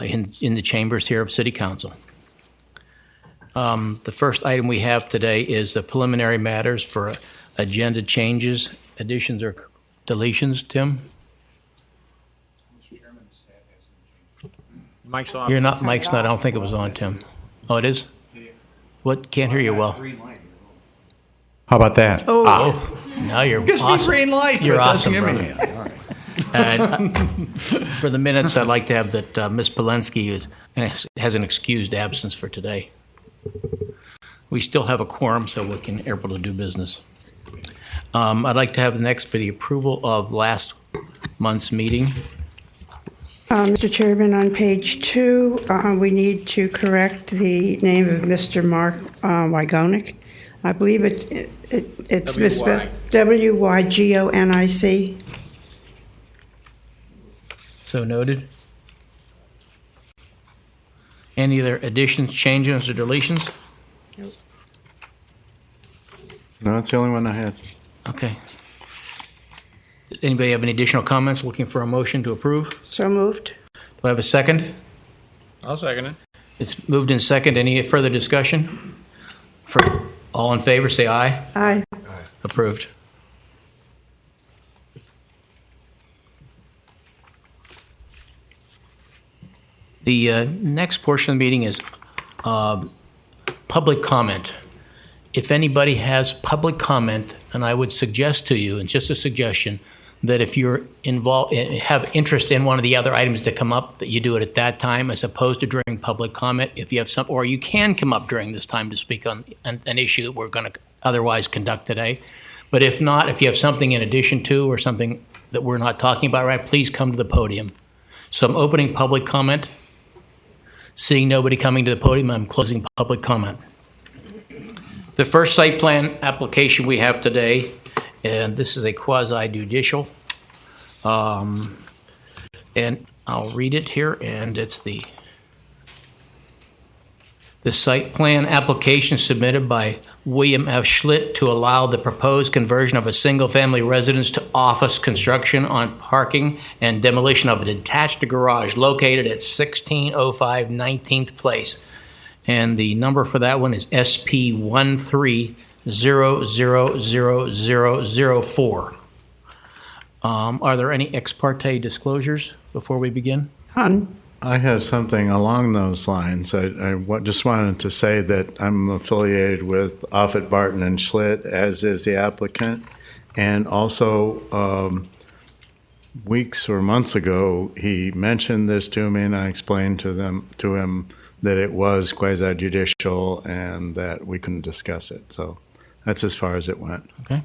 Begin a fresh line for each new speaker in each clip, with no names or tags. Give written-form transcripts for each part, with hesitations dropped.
in the chambers here of City Council. The first item we have today is the preliminary matters for agenda changes, additions, or deletions. Tim?
Mike's off.
You're not. Mike's not. I don't think it was on, Tim. Oh, it is? What? Can't hear you well.
How about that?
Oh, now you're
Gives
awesome.
me green light.
You're
but
awesome,
doesn't give
brother.
me it. All right.
For the minutes, I'd like to have that Ms. Polensky has an excused absence for today. We still have a quorum, so we can able to do business. I'd like to have the next for the approval of last month's meeting.
Mr. Chairman, on page 2, we need to correct the name of Mr. Mark Wygonic. I believe it's misspelled Wygonic.
So noted. Any other additions, changes, or deletions?
No, that's the only one I had.
Okay. Anybody have any additional comments? Looking for a motion to approve?
So moved.
Do I have a second?
I'll second it.
It's moved in second. Any further discussion? For all in favor, say aye.
Aye.
Approved. The next portion of the meeting is public comment. If anybody has public comment, and I would suggest to you, and just a suggestion, that if you're involved, have interest in one of the other items that come up, that you do it at that time as opposed to during public comment. If you have some, or you can come up during this time to speak on an issue that we're going to otherwise conduct today. But if not, if you have something in addition to or something that we're not talking about right, please come to the podium. So I'm opening public comment. Seeing nobody coming to the podium, I'm closing public comment. The first site plan application we have today, and this is a quasi-judicial, and I'll read it here, and it's the site plan application submitted by William F. Schlitt to allow the proposed conversion of a single-family residence to office construction on parking and demolition of a detached garage located at 1605 19th Place. And the number for that one is SP 13000004. Are there any ex parte disclosures before we begin?
None.
I have something along those lines. I just wanted to say that I'm affiliated with Offutt, Barton, and Schlitt, as is the applicant. And also, weeks or months ago, he mentioned this to me, and I explained to him that it was quasi-judicial and that we couldn't discuss it. So that's as far as it went.
Okay.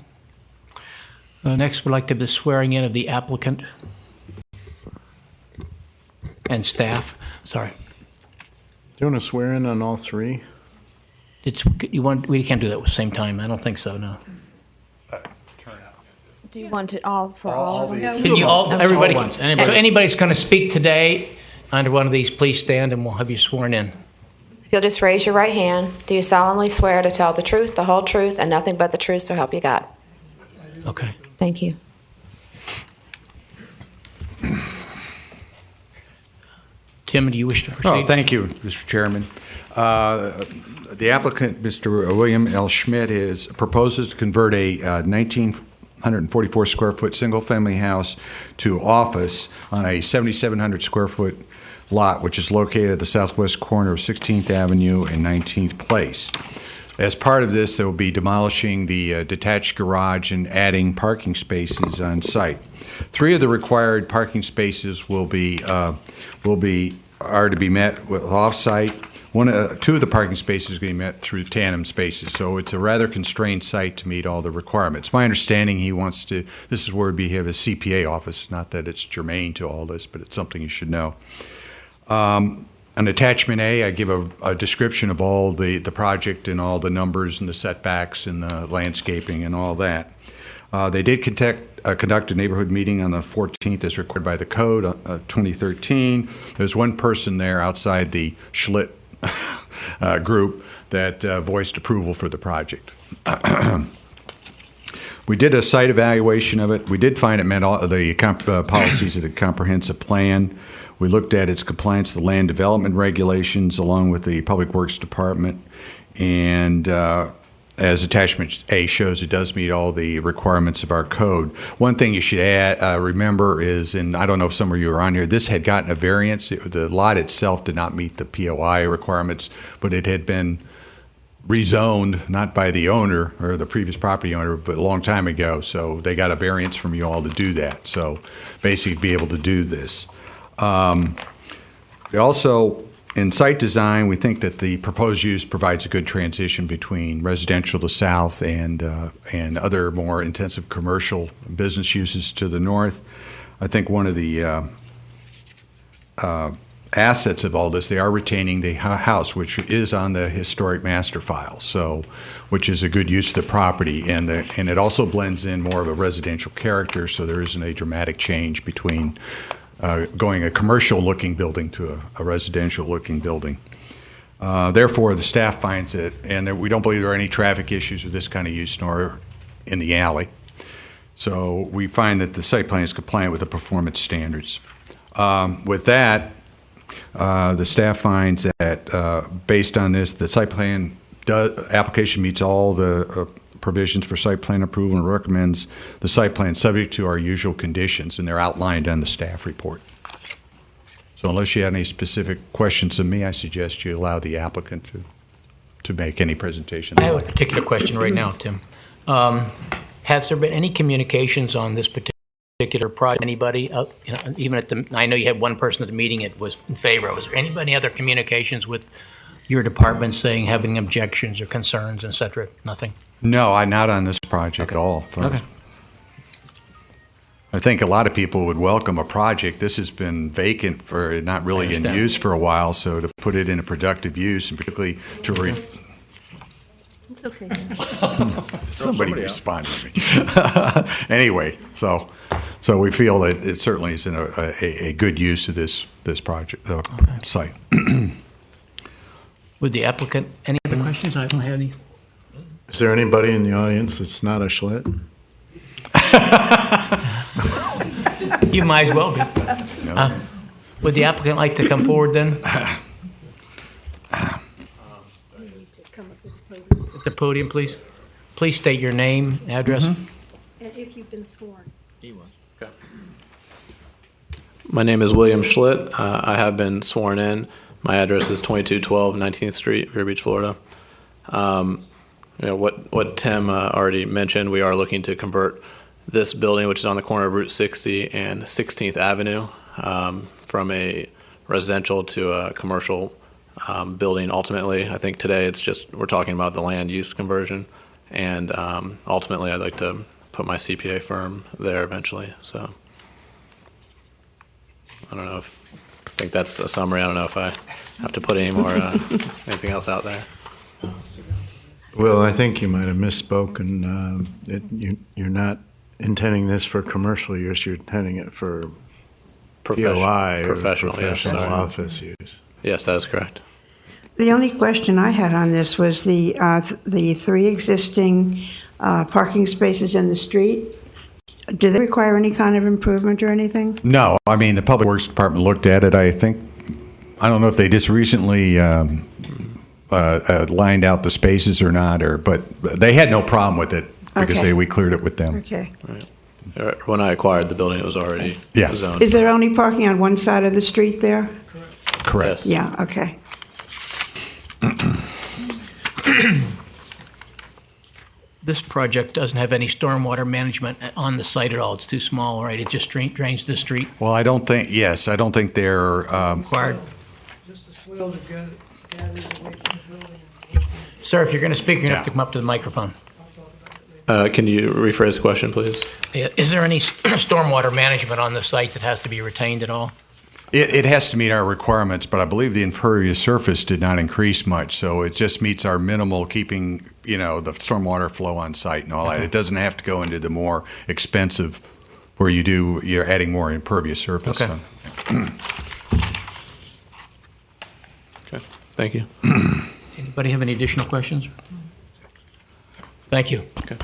Next, we'd like to have the swearing in of the applicant and staff. Sorry.
Do you want to swear in on all three?
We can't do that at the same time. I don't think so, no.
Do you want it all for all of them?
Can you all, everybody,
All at once.
so anybody's going to speak today under one of these, please stand and we'll have you sworn in.
If you'll just raise your right hand, do you solemnly swear to tell the truth, the whole truth, and nothing but the truth, so help you God?
Okay.
Thank you.
Tim, do you wish to proceed?
Oh, thank you, Mr. Chairman. The applicant, Mr. William L. Schmidt, proposes to convert a 1,944 square foot single-family house to office on a 7,700 square foot lot, which is located at the southwest corner of 16th Avenue and 19th Place. As part of this, they will be demolishing the detached garage and adding parking spaces on site. 3 of the required parking spaces are to be met with off-site. 2 of the parking spaces are going to be met through tandem spaces, so it's a rather constrained site to meet all the requirements. My understanding, this is where we have a CPA office, not that it's germane to all this, but it's something you should know. On attachment A, I give a description of all the project and all the numbers and the setbacks and the landscaping and all that. They did conduct a neighborhood meeting on the 14th as required by the code, 2013. There's one person there outside the Schlitt group that voiced approval for the project. We did a site evaluation of it. We did find it met all the policies of the comprehensive plan. We looked at its compliance with the land development regulations along with the Public Works Department. And as attachment A shows, it does meet all the requirements of our code. One thing you should remember is, and I don't know if some of you are on here, this had gotten a variance. The lot itself did not meet the POI requirements, but it had been rezoned, not by the owner or the previous property owner, but a long time ago. So they got a variance from you all to do that. So basically be able to do this. They also, in site design, we think that the proposed use provides a good transition between residential to the south and other more intensive commercial business uses to the north. I think one of the assets of all this, they are retaining the house, which is on the historic master file, so which is a good use of the property, and it also blends in more of a residential character, so there isn't a dramatic change between going a commercial-looking building to a residential-looking building. Therefore, the staff finds it, and we don't believe there are any traffic issues with this kind of use, nor in the alley. So we find that the site plan is compliant with the performance standards. With that, the staff finds that based on this, the site plan application meets all the provisions for site plan approval and recommends the site plan subject to our usual conditions, and they're outlined on the staff report. So unless you have any specific questions of me, I suggest you allow the applicant to make any presentation.
I have a particular question right now, Tim. Has there been any communications on this particular project? Anybody, even at the, I know you had one person at the meeting that was in favor. Was there anybody other communications with your department saying having objections or concerns, et cetera? Nothing?
No, I'm not on this project at all.
Okay.
I think a lot of people would welcome a project. This has been vacant for not really in use for a while, so to put it in a productive use, and particularly to
It's okay.
somebody respond to me. Anyway, so we feel that it certainly is a good use of this project site.
Would the applicant, any other questions? I don't have any.
Is there anybody in the audience that's not a Schlitt?
You might as well be.
No.
Would the applicant like to come forward then? At the podium, please. Please state your name, address.
And if you've been sworn.
My name is William Schlitt. I have been sworn in. My address is 2212 19th Street, Vero Beach, Florida. What Tim already mentioned, we are looking to convert this building, which is on the corner of Route 60 and 16th Avenue, from a residential to a commercial building. Ultimately, I think today we're talking about the land use conversion, and ultimately I'd like to put my CPA firm there eventually. So I don't know I think that's a summary. I don't know if I have to put any more anything else out there.
Well, I think you might have misspoken. You're not intending this for commercial use. You're intending it for POI or
professional
office use.
Yes, that is correct.
The only question I had on this was the three existing parking spaces in the street. Do they require any kind of improvement or anything?
No, I mean, the Public Works Department looked at it. I don't know if they just recently lined out the spaces or not, but they had no problem with it because
Okay.
we cleared it with them.
Okay.
When I acquired the building, it was already zoned.
Is there only parking on one side of the street there?
Correct.
Yes.
Yeah, okay.
This project doesn't have any stormwater management on the site at all. It's too small, right? It just drains the street.
Well, I don't think they're
Required.
Just a swale to gather away from the building.
Sir, if you're going to speak, you're going to have to come up to the microphone.
Can you rephrase the question, please?
Is there any stormwater management on the site that has to be retained at all?
It has to meet our requirements, but I believe the impervious surface did not increase much, so it just meets our minimal keeping, the stormwater flow on site and all that. It doesn't have to go into the more expensive where you're adding more impervious surface.
Okay.
Okay. Thank you.
Anybody have any additional questions? Thank you.
Okay.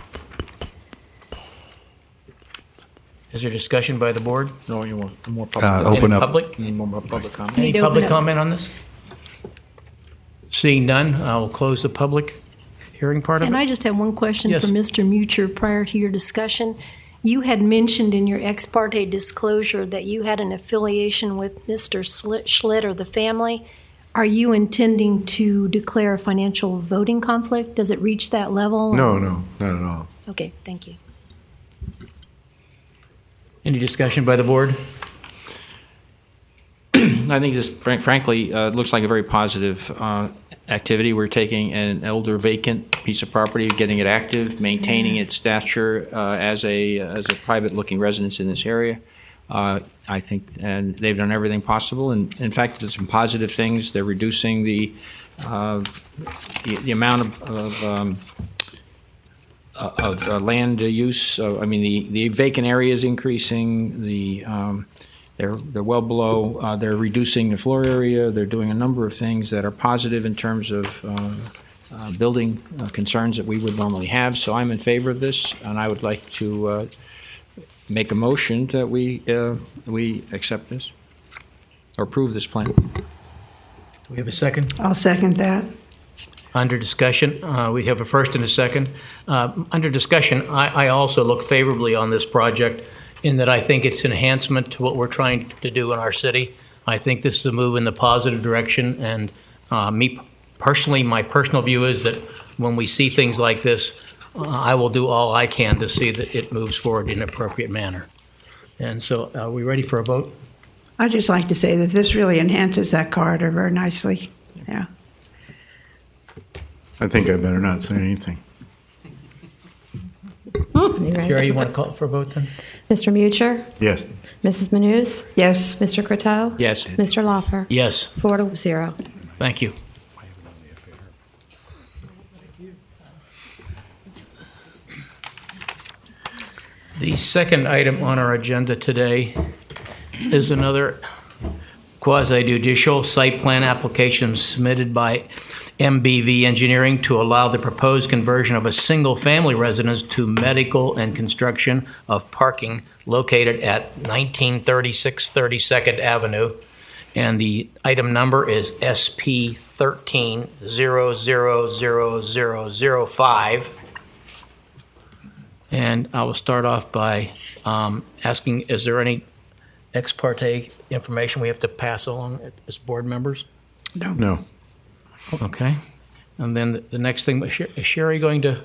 Is there discussion by the board?
No, you want more public?
Open
Any
up.
public?
You need more public comment?
Any
Need to open
public
up.
comment on this? Seeing none, I'll close the public hearing part of
And
it.
I just have one question
Yes.
for Mr. Mucher prior to your discussion. You had mentioned in your ex parte disclosure that you had an affiliation with Mr. Schlitt or the family. Are you intending to declare a financial voting conflict? Does it reach that level?
No, not at all.
Okay, thank you.
Any discussion by the board?
I think this, frankly, looks like a very positive activity. We're taking an older vacant piece of property, getting it active, maintaining its stature as a private-looking residence in this area. I think, and they've done everything possible. And in fact, there's some positive things. They're reducing the amount of land use. I mean, the vacant area is increasing. They're well below. They're reducing the floor area. They're doing a number of things that are positive in terms of building concerns that we would normally have. So I'm in favor of this, and I would like to make a motion that we accept this or approve this plan.
Do we have a second?
I'll second that.
Under discussion, we have a first and a second. Under discussion, I also look favorably on this project in that I think it's enhancement to what we're trying to do in our city. I think this is a move in the positive direction, and me personally, my personal view is that when we see things like this, I will do all I can to see that it moves forward in an appropriate manner. And so, are we ready for a vote?
I'd just like to say that this really enhances that corridor very nicely. Yeah.
I think I better not say anything.
Sherry, you want to call for a vote then?
Mr. Mucher,
Yes.
Mrs. Manous,
Yes.
Mr. Croteau,
Yes.
Mr. Lawfer.
Yes,
4-0.
thank you. The second item on our agenda today is another quasi-judicial site plan application submitted by MBV Engineering to allow the proposed conversion of a single-family residence to medical and construction of parking located at 1936 32nd Avenue. And the item number is SP 13-000005. And I will start off by asking, is there any ex parte information we have to pass along as board members?
No.
Okay. And then the next thing, is Sherry going to,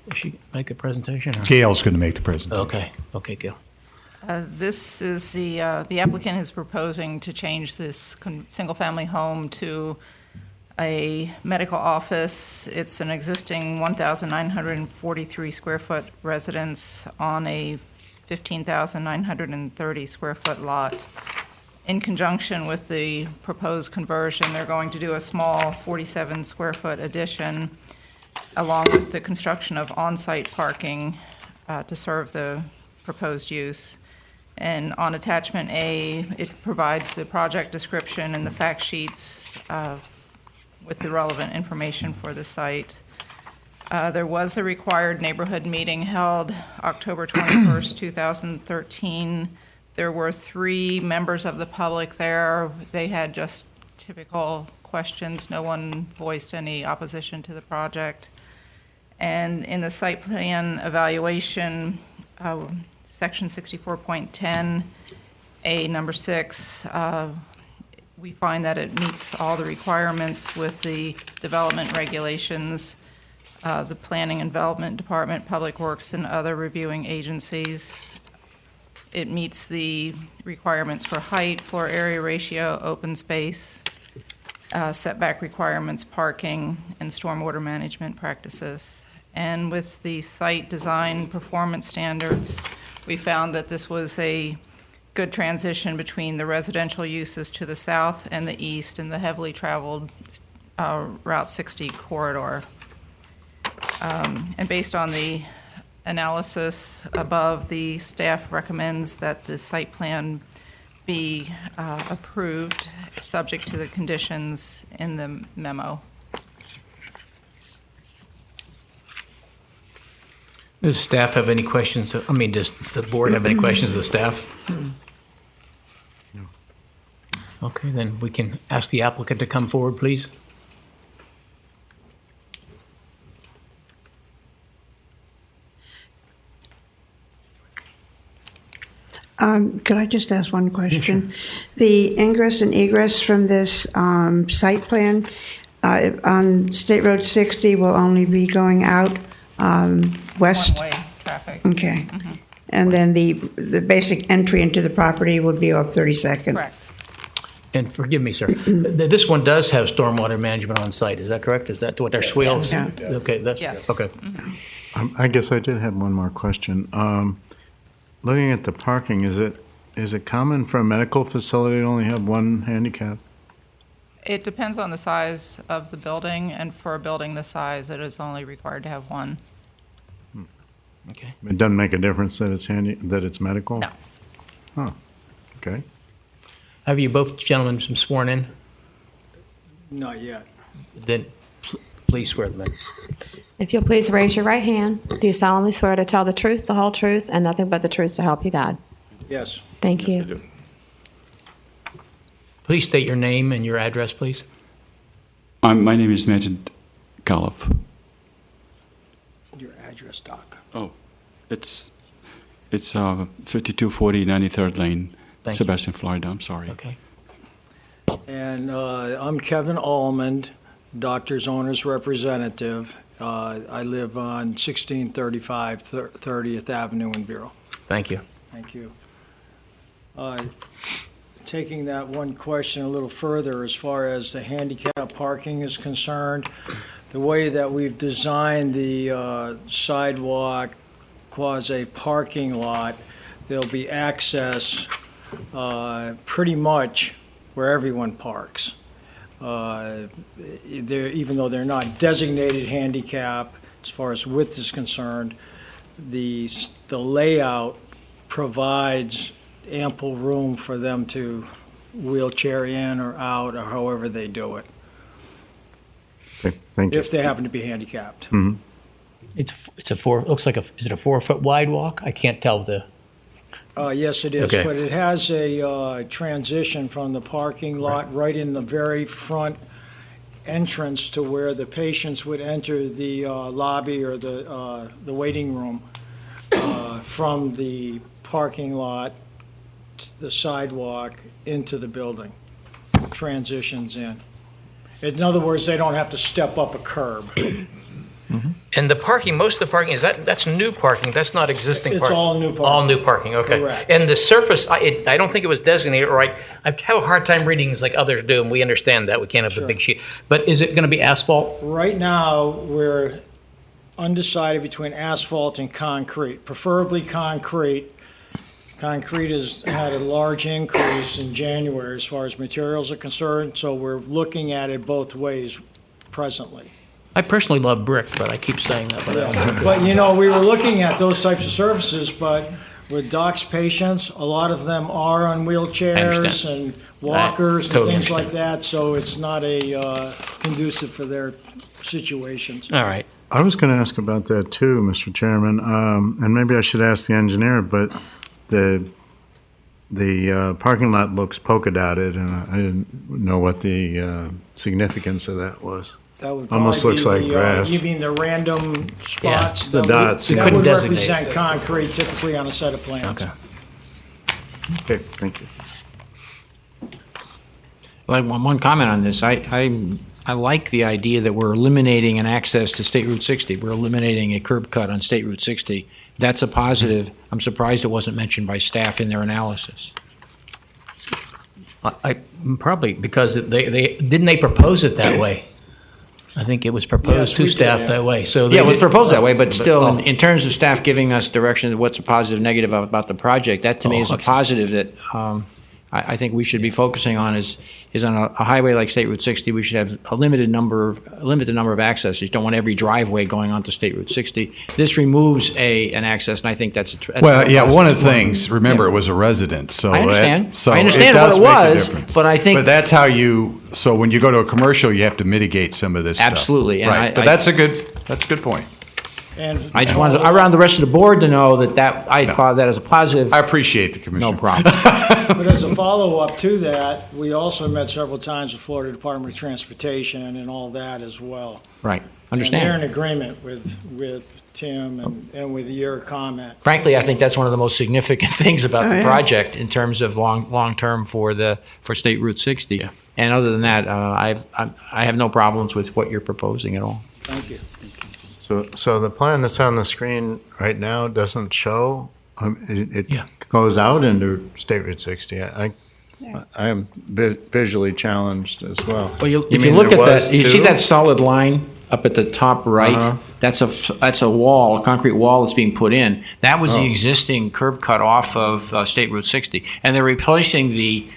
will she make a presentation? Or?
Gail's going to make the presentation.
Okay. Okay, Gail.
This is the applicant is proposing to change this single-family home to a medical office. It's an existing 1,943 square foot residence on a 15,930 square foot lot. In conjunction with the proposed conversion, they're going to do a small 47 square foot addition along with the construction of on-site parking to serve the proposed use. And on attachment A, it provides the project description and the fact sheets with the relevant information for the site. There was a required neighborhood meeting held October 21st, 2013. There were 3 members of the public there. They had just typical questions. No one voiced any opposition to the project. And in the site plan evaluation, Section 64.10, A number 6, we find that it meets all the requirements with the development regulations, the Planning and Development Department, Public Works, and other reviewing agencies. It meets the requirements for height, floor area ratio, open space, setback requirements, parking, and stormwater management practices. And with the site design performance standards, we found that this was a good transition between the residential uses to the south and the east in the heavily traveled Route 60 corridor. And based on the analysis above, the staff recommends that the site plan be approved, subject to the conditions in the memo.
Does staff have any questions? I mean, does the board have any questions of the staff? Okay, then we can ask the applicant to come forward, please.
Could I just ask one question? The ingress and egress from this site plan on State Road 60 will only be going out west?
One-way traffic.
Okay. And then the basic entry into the property would be off 32nd?
Correct.
And forgive me, sir, this one does have stormwater management on site, is that correct? Is that what their swales?
Yeah.
Okay, that's,
Yes.
okay.
I guess I did have one more question. Looking at the parking, is it common for a medical facility to only have one handicap?
It depends on the size of the building, and for a building this size, it is only required to have one.
Okay.
It doesn't make a difference that it's medical?
No.
Oh, okay.
Have you both gentlemen been sworn in?
Not yet.
Then please swear them in.
If you'll please raise your right hand, do you solemnly swear to tell the truth, the whole truth, and nothing but the truth to help you God?
Yes.
Thank you.
Please state your name and your address, please.
My name is Majid Galif.
Your address, Doc.
Oh, it's 5240 93rd Lane,
Thank you.
Sebastian, Florida. I'm sorry.
Okay.
And I'm Kevin Allman, doctor's owner's representative. I live on 1635 30th Avenue in Vero.
Thank you.
Thank you. Taking that one question a little further, as far as the handicap parking is concerned, the way that we've designed the sidewalk quasi-parking lot, there'll be access pretty much where everyone parks. Even though they're not designated handicap, as far as width is concerned, the layout provides ample room for them to wheelchair in or out, or however they do it,
Okay, thank you.
if they happen to be handicapped.
It's a looks like is it a 4 foot wide walk? I can't tell the.
Yes, it is,
Okay.
but it has a transition from the parking lot right in the very front entrance to where the patients would enter the lobby or the waiting room from the parking lot, the sidewalk, into the building. Transitions in. In other words, they don't have to step up a curb.
And the parking, most of the parking, that's new parking, that's not existing
It's
parking?
all new parking.
All new parking, okay.
Correct.
And the surface, I don't think it was designated right. I have a hard time reading this like others do, and we understand that, we can't have
Sure.
a big sheet. But is it going to be asphalt?
Right now, we're undecided between asphalt and concrete, preferably concrete. Concrete has had a large increase in January as far as materials are concerned, so we're looking at it both ways presently.
I personally love brick, but I keep saying that. But I don't.
But, you know, we were looking at those types of surfaces, but with Doc's patients, a lot of them are on wheelchairs
understand.
and walkers and
totally
things like
understand.
that, so it's not a conducive for their situations.
All right.
I was going to ask about that too, Mr. Chairman, and maybe I should ask the engineer, but the parking lot looks polka dotted, and I didn't know what the significance of that was.
That would
Almost
probably
looks
be
like
the,
grass.
You mean the random spots?
the
that
dots.
Would,
You
that
couldn't
would
designate.
represent concrete typically on a set of plans.
Okay.
Okay, thank you.
Well, one comment on this. I like the idea that we're eliminating an access to State Route 60. We're eliminating a curb cut on State Route 60. That's a positive. I'm surprised it wasn't mentioned by staff in their analysis.
I probably because they didn't they propose it that way. I think it was proposed
Yes,
to
we did,
staff
yeah.
that way. So
Yeah, it was proposed that way, but still,
oh.
in terms of staff giving us direction of what's a positive, negative about the project, that to me is a
okay.
positive that I think we should be focusing on is on a highway like State Route 60, we should have a limited number of accesses. You don't want every driveway going onto State Route 60. This removes an access, and I think that's
Well,
a
yeah, one of
positive
the things, remember, it was a residence, so.
I understand.
So
I understand
does
what it
make a
was,
difference.
but I think-
But that's how so when you go to a commercial, you have to mitigate some of this stuff.
Absolutely, and
Right, but that's a good point.
And
I just wanted, I wanted the rest of the board to know that I thought that as a positive.
I appreciate the Commissioner.
No problem.
But as a follow-up to that, we also met several times with Florida Department of Transportation and all that as well.
Right,
And they're in
understand.
agreement with Tim and with your comment.
Frankly, I think that's one of the most significant things about
Oh,
the
yeah.
project in terms of long-term for State Route 60. And other than that, I have no problems with what you're proposing at all.
Thank you.
So the plan that's on the screen right now doesn't show, it
Yeah.
goes out into State Route 60. I am visually challenged as well.
Well, if you
mean
look
there
at
was
that, you see
two?
that solid line up at the top right?
Uh-huh.
That's a wall, a concrete wall that's being put in. That was the
Oh.
existing curb cut off of State Route 60, and they're replacing the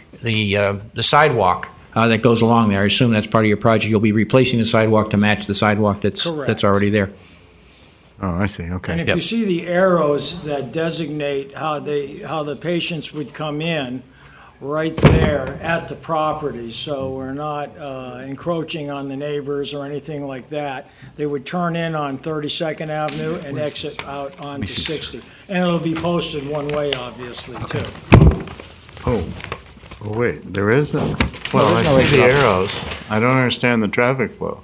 sidewalk that goes along there. I assume that's part of your project. You'll be replacing the sidewalk to match the sidewalk that's
Correct.
already there.
Oh, I see, okay.
And if you see the arrows that designate how the patients would come in, right there at the property, so we're not encroaching on the neighbors or anything like that. They would turn in on 32nd Avenue and exit out onto 60. And it'll be posted one way, obviously, too.
Oh, wait, there is a, well, I
there's no
see the
exit.
arrows. I don't understand the traffic flow.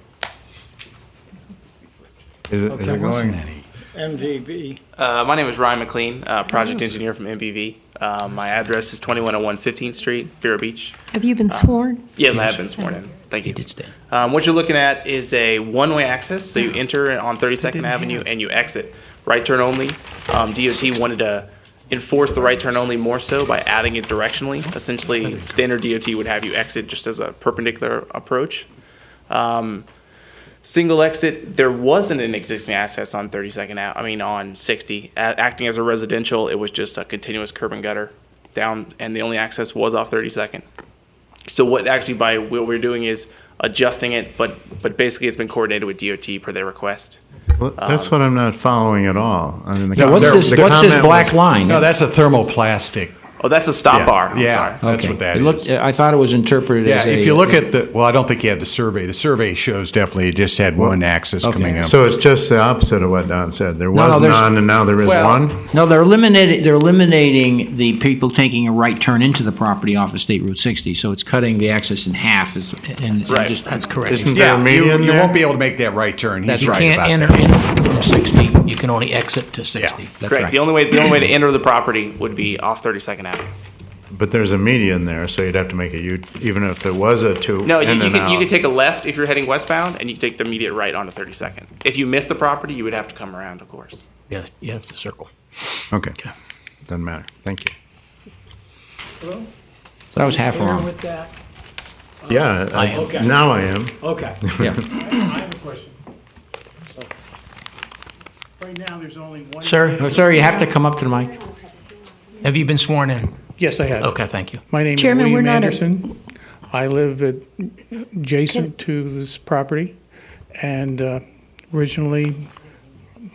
Is it going?
MVB.
My name is Ryan McLean, project engineer from MBV. My address is 2101 15th Street, Vero Beach.
Have you been sworn?
Yes, I have been sworn in. Thank
He
you.
did stay.
What you're looking at is a one-way access, so you enter on 32nd Avenue and you exit. Right turn only. DOT wanted to enforce the right turn only more so by adding it directionally. Essentially, standard DOT would have you exit just as a perpendicular approach. Single exit, there wasn't an existing access on 32nd on 60. Acting as a residential, it was just a continuous curb and gutter down, and the only access was off 32nd. So what we're doing is adjusting it, but basically it's been coordinated with DOT per their request.
Well, that's what I'm not following at all. I mean, the
Yeah, what's
com-
this
the
black
comment was-
line?
No, that's a thermoplastic.
Oh, that's a stop bar. I'm
Yeah,
sorry.
that's
Okay.
what that
It looked-
is.
I thought it was interpreted
Yeah,
as a...
if you look at I don't think you have the survey. The survey shows definitely it just had one access
Okay.
coming up.
So it's just the opposite of what Don said. There
No,
was
there's-
none, and now there is
Well-
one?
No, they're eliminating the people taking a right turn into the property off of State Route 60, so it's cutting the access in half.
Right.
That's correct.
Isn't there
yeah,
a median
you
there?
won't be able to make that right turn. He's
That's
You
right
can't
about
enter
that.
in from 60. You can only exit to 60.
Yeah.
That's
Correct.
right.
The only way to enter the property would be off 32nd Avenue.
But there's a median there, so you'd have to make a U, even if there was a two
No,
in
you
and
could
out.
take a left if you're heading westbound, and you could take the immediate right onto 32nd. If you miss the property, you would have to come around, of course.
Yeah, you have to circle.
Okay,
Okay.
doesn't matter. Thank you.
Well,
So that was half
clear
wrong.
with that?
Yeah,
I am.
Okay.
now I am.
Okay.
Yeah.
I have a question. Right now, there's only one.
Sir,
Sir, you have to come up to the mic.
have you been sworn in?
Yes, I have.
Okay, thank you.
My name is
Chairman, we're
William
not a-
Anderson. I live adjacent to this property, and originally,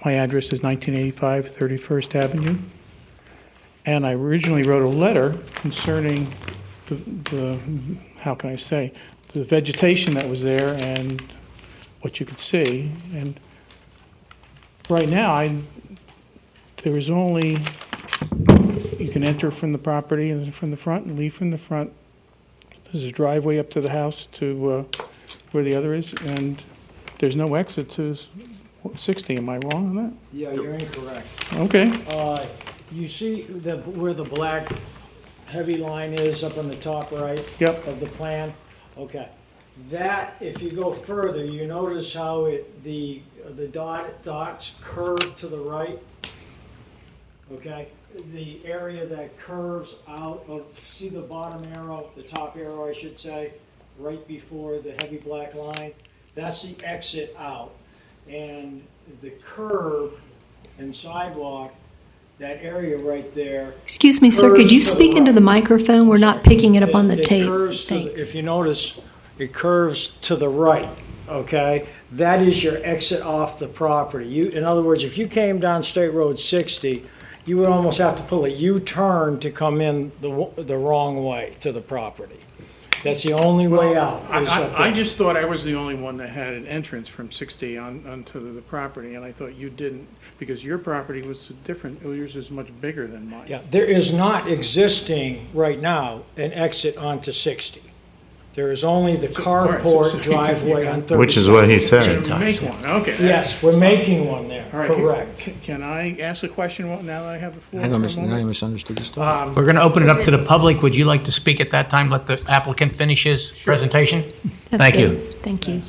my address is 1985 31st Avenue. And I originally wrote a letter concerning the how can I say, the vegetation that was there and what you could see. And right now, there is only, you can enter from the property and from the front and leave from the front. There's a driveway up to the house to where the other is, and there's no exit to 60. Am I wrong on that?
Yeah, you're incorrect.
Okay.
You see where the black heavy line is up on the top right?
Yep.
Of the plan? Okay. That, if you go further, you notice how the dots curve to the right? Okay? The area that curves out of, see the bottom arrow, the top arrow, I should say, right before the heavy black line? That's the exit out. And the curb and sidewalk, that area right there.
Excuse me, sir, could you
curves to
speak into
right.
the microphone? We're not picking it up on the
It
tape.
curves to the-
Thanks.
If you notice, it curves to the right, okay? That is your exit off the property. In other words, if you came down State Road 60, you would almost have to pull a U-turn to come in the wrong way to the property. That's the only way out. is up
I
there.
just thought I was the only one that had an entrance from 60 onto the property, and I thought you didn't, because your property was different. Yours is much bigger than mine.
Yeah, there is not existing right now an exit onto 60. There is only the
all right, so
carport
you
driveway
can-
on 30.
Which is what he
So
said.
you make one, okay.
Yes, we're making one there,
All right,
correct.
Can I ask a question now that I have the floor
I
for a
I
moment?
misunderstood the story.
We're going to open it up to the public. Would you like to speak at that time? Let the applicant finish his presentation?
That's
Thank
good.
you.
Thank you.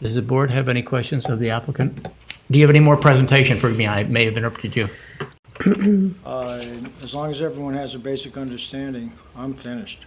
Does the board have any questions of the applicant? Do you have any more presentation for me? I may have interrupted you.
As long as everyone has a basic understanding, I'm finished.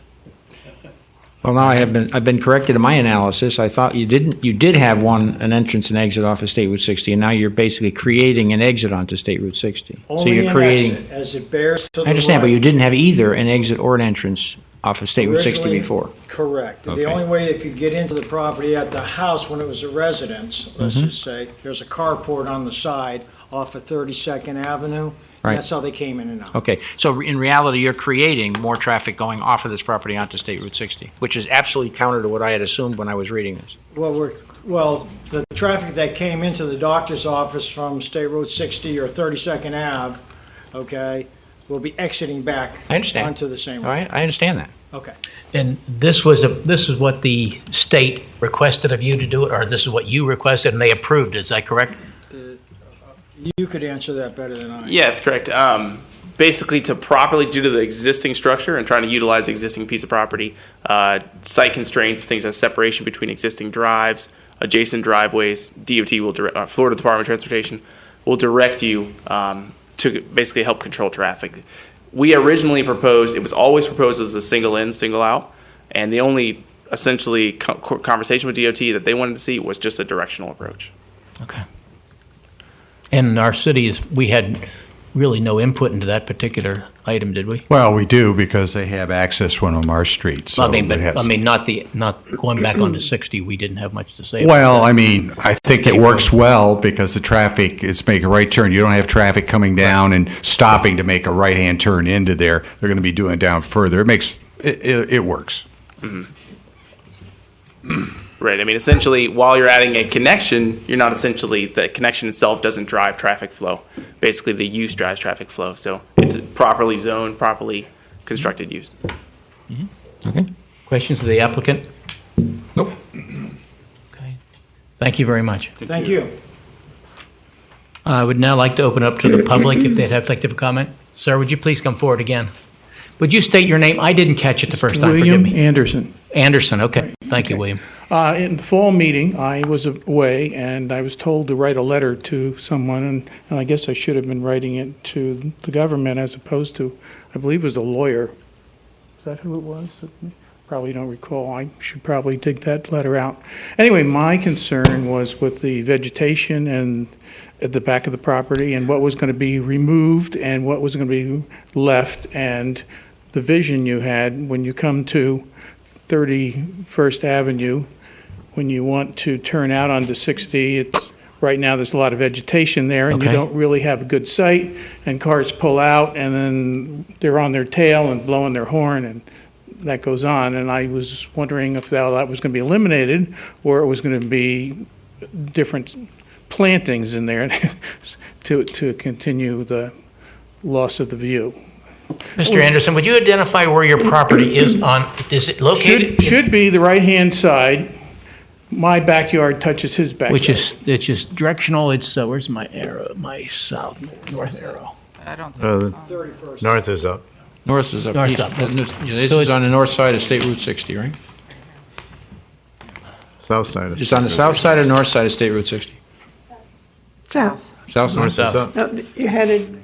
Well, now I've been corrected in my analysis. I thought you did have an entrance and exit off of State Route 60, and now you're basically creating an exit onto State Route 60. So
Only
you're
an
creating.
exit, as it bears to the
I understand, but
right.
you didn't have either an exit or an entrance off of State Route 60
Originally,
before.
Correct.
Okay.
The only way it could get into the property at the house when it was a residence, let's
Mm-hmm.
just say, there's a carport on the side off of 32nd Avenue.
Right.
That's how they came in and out.
Okay, so in reality, you're creating more traffic going off of this property onto State Route 60, which is absolutely counter to what I had assumed when I was reading this.
Well, the traffic that came into the doctor's office from State Road 60 or 32nd Ave, okay, will be exiting back
I understand.
onto the same
All
road.
right, I understand that.
Okay.
And this is what the state requested of you to do it, or this is what you requested and they approved, is that correct?
You could answer that better than I.
Yes, correct. Basically, to properly due to the existing structure and trying to utilize the existing piece of property, site constraints, things like separation between existing drives, adjacent driveways, DOT will direct, Florida Department of Transportation will direct you to basically help control traffic. We originally proposed, it was always proposed as a single in, single out, and the only essentially conversation with DOT that they wanted to see was just a directional approach.
Okay. And our city we had really no input into that particular item, did we?
Well, we do because they have access to one of our streets. So it has-
not going back onto 60, we didn't have much to say about
Well,
that.
I mean, I think it works well because the traffic is making a right turn. You don't have traffic coming down and stopping to make a right-hand turn into there. They're going to be doing it down further. It works.
Right. I mean, essentially, while you're adding a connection, you're not essentially, the connection itself doesn't drive traffic flow. Basically, the use drives traffic flow. So it's a properly zoned, properly constructed use.
Okay. Questions of the applicant? Nope. Okay. Thank you very much.
Thank you.
I would now like to open up to the public if they'd have a comment. Sir, would you please come forward again? Would you state your name? I didn't catch it the first time.
William
Forgive me.
Anderson.
Anderson. Okay. Thank you, William.
In the fall meeting, I was away, and I was told to write a letter to someone, and I guess I should have been writing it to the government as opposed to, I believe it was a lawyer. Is that who it was? Probably don't recall. I should probably dig that letter out. Anyway, my concern was with the vegetation and at the back of the property and what was going to be removed and what was going to be left, and the vision you had when you come to 31st Avenue, when you want to turn out onto 60, right now there's a lot of vegetation there, and you
Okay.
don't really have a good sight, and cars pull out, and then they're on their tail and blowing their horn, and that goes on. And I was wondering if that was going to be eliminated, or it was going to be different plantings in there to continue the loss of the view.
Mr. Anderson, would you identify where your property is on, is it located?
Should be the right-hand side. My backyard touches his backyard.
It's just directional. It's, where's my arrow, my north arrow?
I don't think it's on.
31st.
North is up.
North is up.
North
east.
up.
This
So
is
it's-
on the north side of State Route 60, right?
South side is.
It's on the south side or north side of State Route 60?
South.
South
North
side?
is up.
No, you headed,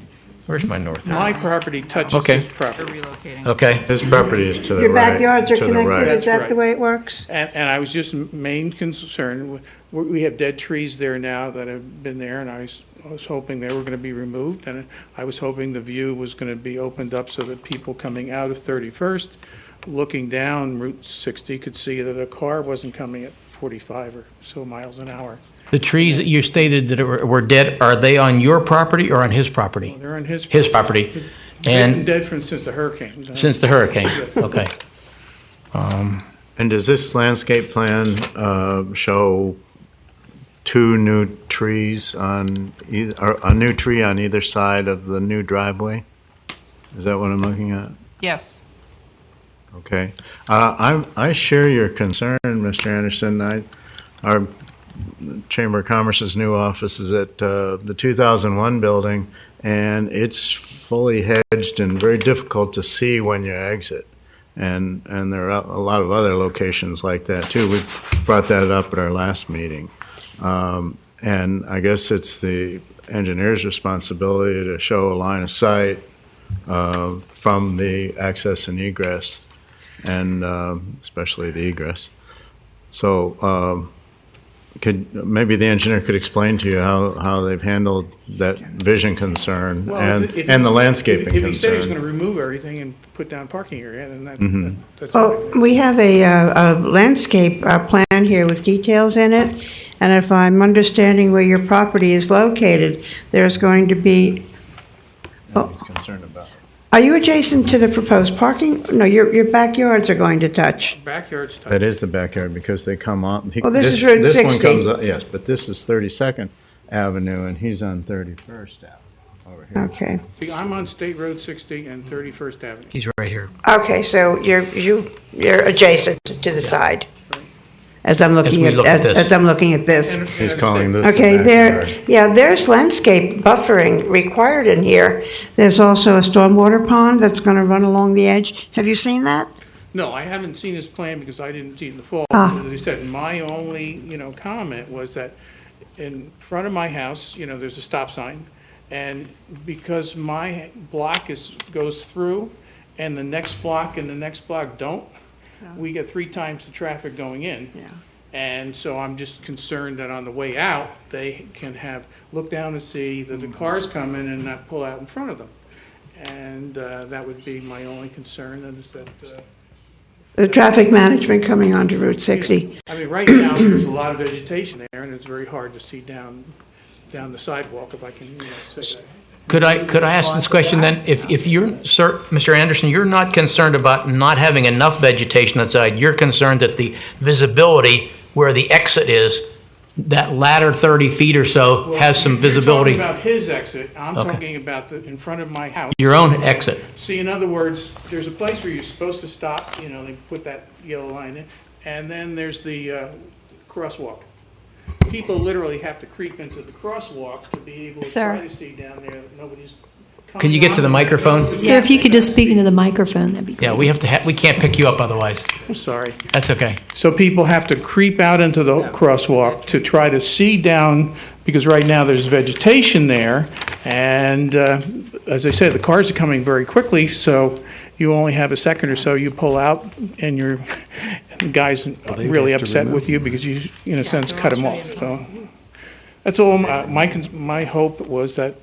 Where's my north arrow?
My property touches
Okay.
his property.
They're relocating.
Okay.
His property is to the
your
right.
backyards are
to the
connected,
right.
is that
That's
the
right.
way it works?
And I was just main concern, we have dead trees there now that have been there, and I was hoping they were going to be removed, and I was hoping the view was going to be opened up so that people coming out of 31st, looking down Route 60, could see that a car wasn't coming at 45 or so miles an hour.
The trees that you stated that were dead, are they on your property or on his property?
They're on his.
His property. And
dead since the hurricane.
since the hurricane, okay.
And does this landscape plan show two new trees on or a new tree on either side of the new driveway? Is that what I'm looking at?
Yes.
Okay. I share your concern, Mr. Anderson. Our Chamber of Commerce's new office is at the 2001 building, and it's fully hedged and very difficult to see when you exit. And there are a lot of other locations like that, too. We brought that up at our last meeting. And I guess it's the engineer's responsibility to show a line of sight from the access and egress, and especially the egress. So maybe the engineer could explain to you how they've handled that vision concern and the landscaping concern.
If he said he was going to remove everything and put down parking area, then that's...
Well, we have a landscape plan here with details in it, and if I'm understanding where your property is located, there's going to be...
He's concerned about it.
Are you adjacent to the proposed parking? No, your backyards are going to touch.
Backyard's touch.
That is the backyard because they come on.
Oh, this is Route 60.
This one comes up, yes, but this is 32nd Avenue, and he's on 31st Avenue over here.
Okay.
See, I'm on State Road 60 and 31st Avenue.
He's right here.
Okay, so you're adjacent to the side. As I'm looking
we
at
look at this.
as I'm looking at this.
He's calling this
Okay,
the backyard.
there's landscape buffering required in here. There's also a stormwater pond that's going to run along the edge. Have you seen that?
No, I haven't seen this plan because I didn't see it in the fall.
Ah.
As I said, my only, comment was that in front of my house, there's a stop sign. And because my block goes through and the next block and the next block don't, we get 3 times the traffic going in.
Yeah.
And so I'm just concerned that on the way out, they can look down and see that the car's coming and not pull out in front of them. And that would be my only concern, is that...
The traffic management coming onto Route 60.
I mean, right now, there's a lot of vegetation there, and it's very hard to see down the sidewalk, if I can say that.
Could I ask this question then? If you're, sir, Mr. Anderson, you're not concerned about not having enough vegetation outside, you're concerned that the visibility where the exit is, that latter 30 feet or so has some visibility.
You're talking about his exit. I'm
Okay.
talking about in front of my house.
Your own exit.
See, in other words, there's a place where you're supposed to stop, they put that yellow line in, and then there's the crosswalk. People literally have to creep into the crosswalk to be able to
Sir.
try to see down there that nobody's coming.
Can you get to the microphone?
So if you could just speak into the microphone, that'd be great.
Yeah, we can't pick you up otherwise.
I'm sorry.
That's okay.
So people have to creep out into the crosswalk to try to see down, because right now there's vegetation there, and as I said, the cars are coming very quickly, so you only have a second or so, you pull out, and the guy's really upset with you because you, in a sense, cut him off. So that's all. My hope was that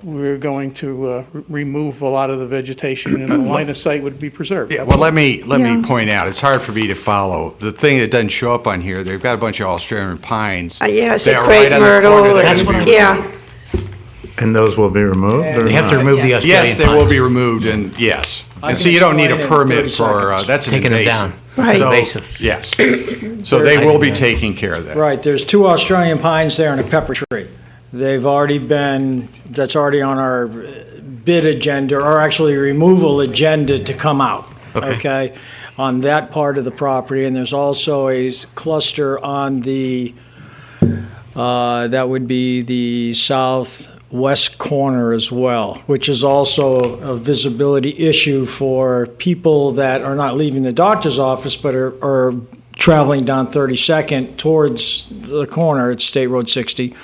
we're going to remove a lot of the vegetation, and the line of sight would be preserved.
Yeah, well, let me point out, it's hard for me to follow. The thing that doesn't show up on here, they've got a bunch of Australian pines.
Yeah, it's
They
a
are
crepe
right on the
myrtle.
corner that
That's
can
what
be
I'm-
removed.
Yeah.
And those will be removed? or
They have to
not?
remove the Australian
Yes, they will
pines.
be removed, and yes.
I
And
can
so you don't need a
explain in
permit
30
for,
seconds.
that's an
Taking them
invasive.
down.
Right.
So,
Invasive.
yes. So they will be taking care of that.
Right, there's 2 Australian pines there and a pepper tree. That's already on our bid agenda, or actually removal agenda to come out.
Okay.
On that part of the property, and there's also a cluster on the, that would be the southwest corner as well, which is also a visibility issue for people that are not leaving the doctor's office, but are traveling down 32nd towards the corner at State Road 60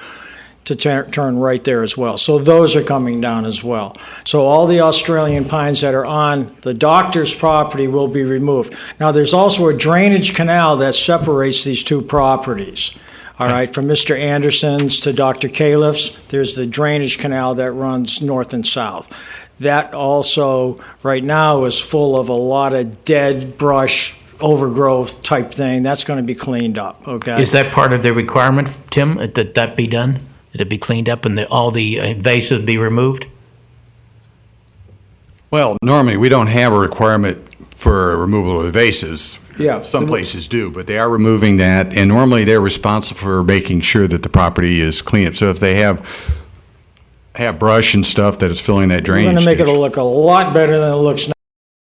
to turn right there as well. So those are coming down as well. So all the Australian pines that are on the doctor's property will be removed. Now, there's also a drainage canal that separates these 2 properties. All right, from Mr. Anderson's to Dr. Califf's, there's the drainage canal that runs north and south. That also, right now, is full of a lot of dead brush, overgrowth type thing. That's going to be cleaned up, okay?
Is that part of the requirement, Tim, that be done? That it be cleaned up and all the invasive be removed?
Well, normally, we don't have a requirement for removal of invasives.
Yeah.
Some places do, but they are removing that, and normally they're responsible for making sure that the property is clean. So if they have brush and stuff that is filling that
We're
drainage
going to make it
ditch.
look a lot better than it looks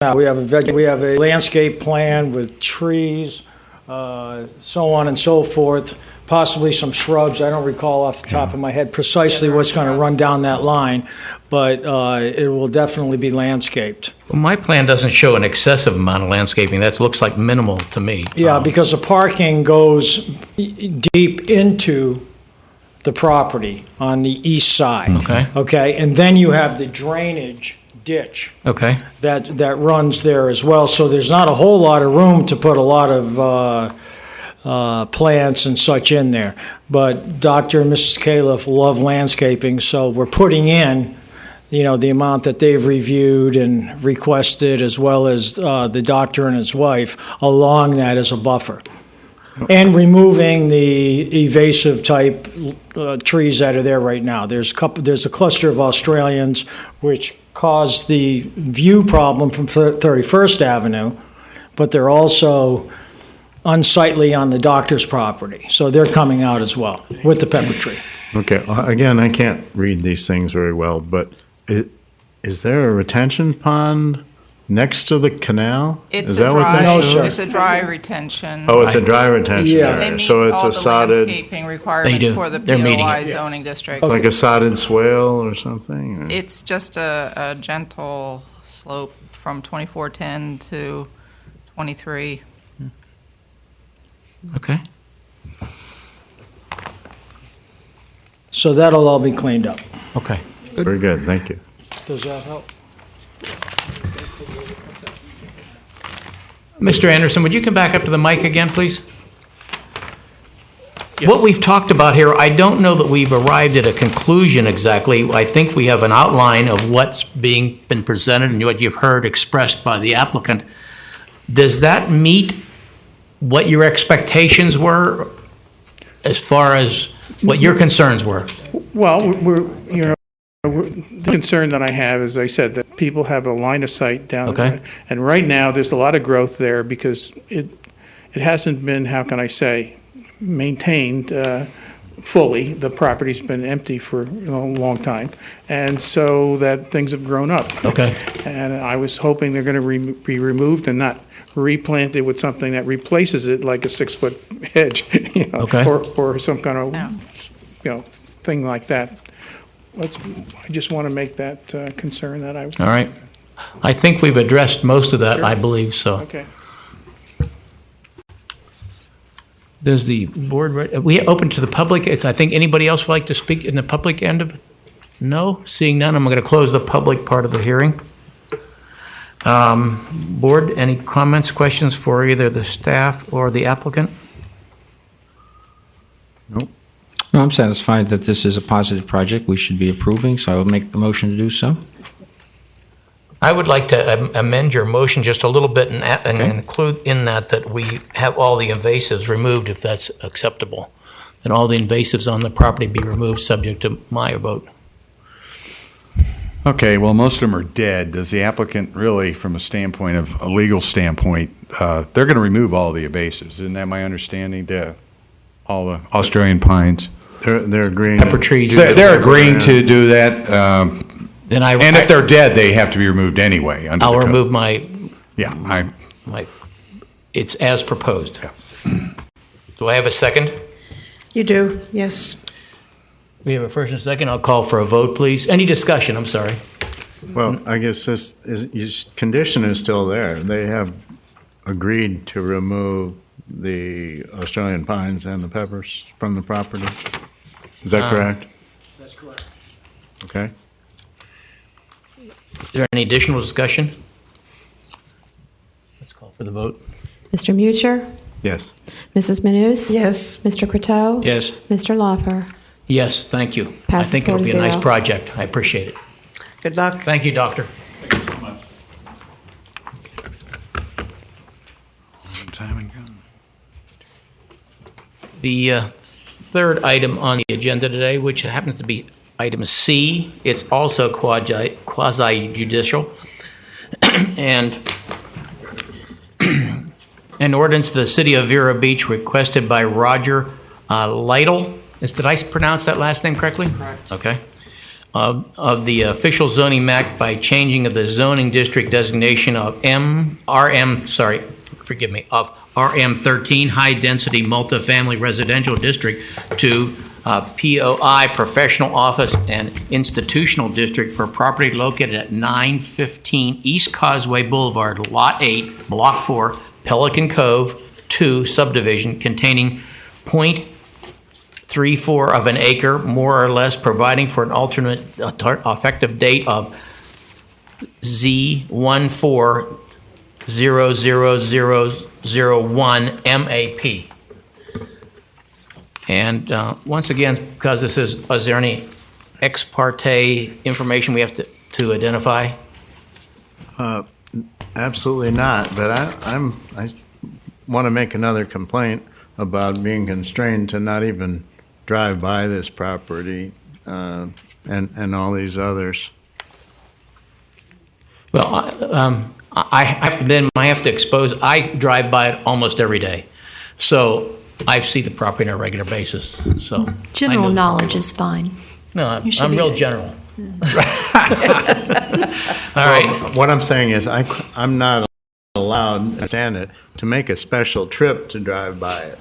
now. We have a landscape plan with trees, so on and so forth, possibly some shrubs. I don't recall off the top of my head precisely what's going to run down that line, but it will definitely be landscaped.
Well, my plan doesn't show an excessive amount of landscaping. That looks like minimal to me.
Yeah, because the parking goes deep into the property on the east side.
Okay.
Okay, and then you have the drainage ditch
Okay.
that runs there as well. So there's not a whole lot of room to put a lot of plants and such in there. But Dr. and Mrs. Califf love landscaping, so we're putting in, the amount that they've reviewed and requested, as well as the doctor and his wife, along that as a buffer. And removing the evasive type trees that are there right now. There's a cluster of Australians which cause the view problem from 31st Avenue, but they're also unsightly on the doctor's property. So they're coming out as well with the pepper tree.
Okay, again, I can't read these things very well, but is there a retention pond next to the canal?
It's
Is
a
that what
dry,
that
No,
shows?
sir.
it's a dry retention.
Oh, it's a dry retention
Yeah.
They
area,
meet
so it's
all
a
the
sodded,
landscaping
They
requirements
do.
for the
They're meeting
POI
it.
zoning district.
like a sodded swale or something? or-
It's just a gentle slope from 2410 to 23.
Okay.
So that'll all be cleaned up.
Okay.
Very good, thank you.
Does that help?
Mr. Anderson, would you come back up to the mic again, please? What we've talked about here, I don't know that we've arrived at a conclusion exactly. I think we have an outline of what's been presented and what you've heard expressed by the applicant. Does that meet what your expectations were as far as what your concerns were?
Well, the concern that I have, as I said, that people have a line of sight down
Okay.
there. And right now, there's a lot of growth there because it hasn't been, how can I say, maintained fully. The property's been empty for a long time. And so that things have grown up.
Okay.
And I was hoping they're going to be removed and not replanted with something that replaces it, like a 6-foot hedge,
Okay.
or some kind of, thing like that. I just want to make that concern that I.
All right. I think we've addressed most of that,
Sure.
I believe so.
Okay.
Does the board, we open to the public? I think anybody else would like to speak in the public end of? No? Seeing none, I'm going to close the public part of the hearing. Board, any comments, questions for either the staff or the applicant?
Nope.
No, I'm satisfied that this is a positive project we should be approving, so I will make the motion to do so.
I would like to amend your motion just a little bit and include in that we have all the invasives removed if that's acceptable. Then all the invasives on the property be removed subject to my vote.
Okay, well, most of them are dead. Does the applicant really, from a standpoint of a legal standpoint, they're going to remove all the invasives? Isn't that my understanding? All the Australian pines.
They're agreeing.
Pepper trees.
They're agreeing to do that.
Then
And if they're dead, they have to be removed anyway. Under
I'll
the code.
remove my,
Yeah,
it's as proposed. Do I have a second?
You do, yes.
We have a first and a second. I'll call for a vote, please. Any discussion? I'm sorry.
Well, I guess your condition is still there. They have agreed to remove the Australian pines and the peppers from the property. Is that correct?
That's correct.
Okay.
Is there any additional discussion? Let's call for the vote.
Mr. Mucher,
Yes.
Mrs. Manus,
Yes.
Mr. Croteau,
Yes.
Mr. Laufer.
Yes, thank you.
Passes
I think it'll be a
4-0.
nice project. I appreciate it.
Good luck.
Thank you, Doctor. The third item on the agenda today, which happens to be item C, it's also quasi-judicial. And an ordinance of the City of Vero Beach requested by Roger Lytle. Did I pronounce that last name correctly? Correct. Okay. Of the official zoning map by changing of the zoning district designation of RM13 High Density Multifamily Residential District to POI Professional Office and Institutional District for property located at 915 East Causeway Boulevard, Lot 8, Block 4, Pelican Cove 2 subdivision containing 0.34 of an acre, more or less, providing for an alternate effective date of Z14000001 MAP. And once again, because this is there any ex parte information we have to identify?
Absolutely not. But I want to make another complaint about being constrained to not even drive by this property and all these others.
Well, I have to expose. I drive by it almost every day, so I see the property on a regular basis. So
General knowledge is fine.
No, I'm real general. All right.
What I'm saying is I'm not allowed, understand it, to make a special trip to drive by it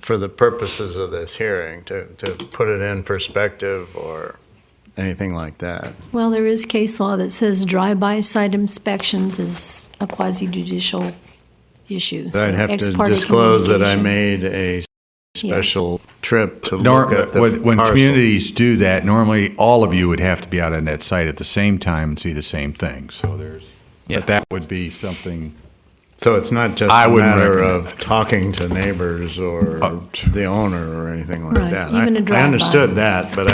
for the purposes of this hearing, to put it in perspective or anything like that.
Well, there is case law that says drive-by site inspections is a quasi-judicial issue.
I'd have
ex
to
parte
disclose that I
communication.
made a special trip to look at the
when
parcel.
communities do that, normally all of you would have to be out on that site at the same time and see the same thing. So but that would be something.
So it's not just
I
a
wouldn't
matter
recommend
of talking to neighbors or the owner or anything like
Right,
that.
even a
I
drive-by.
understood that, but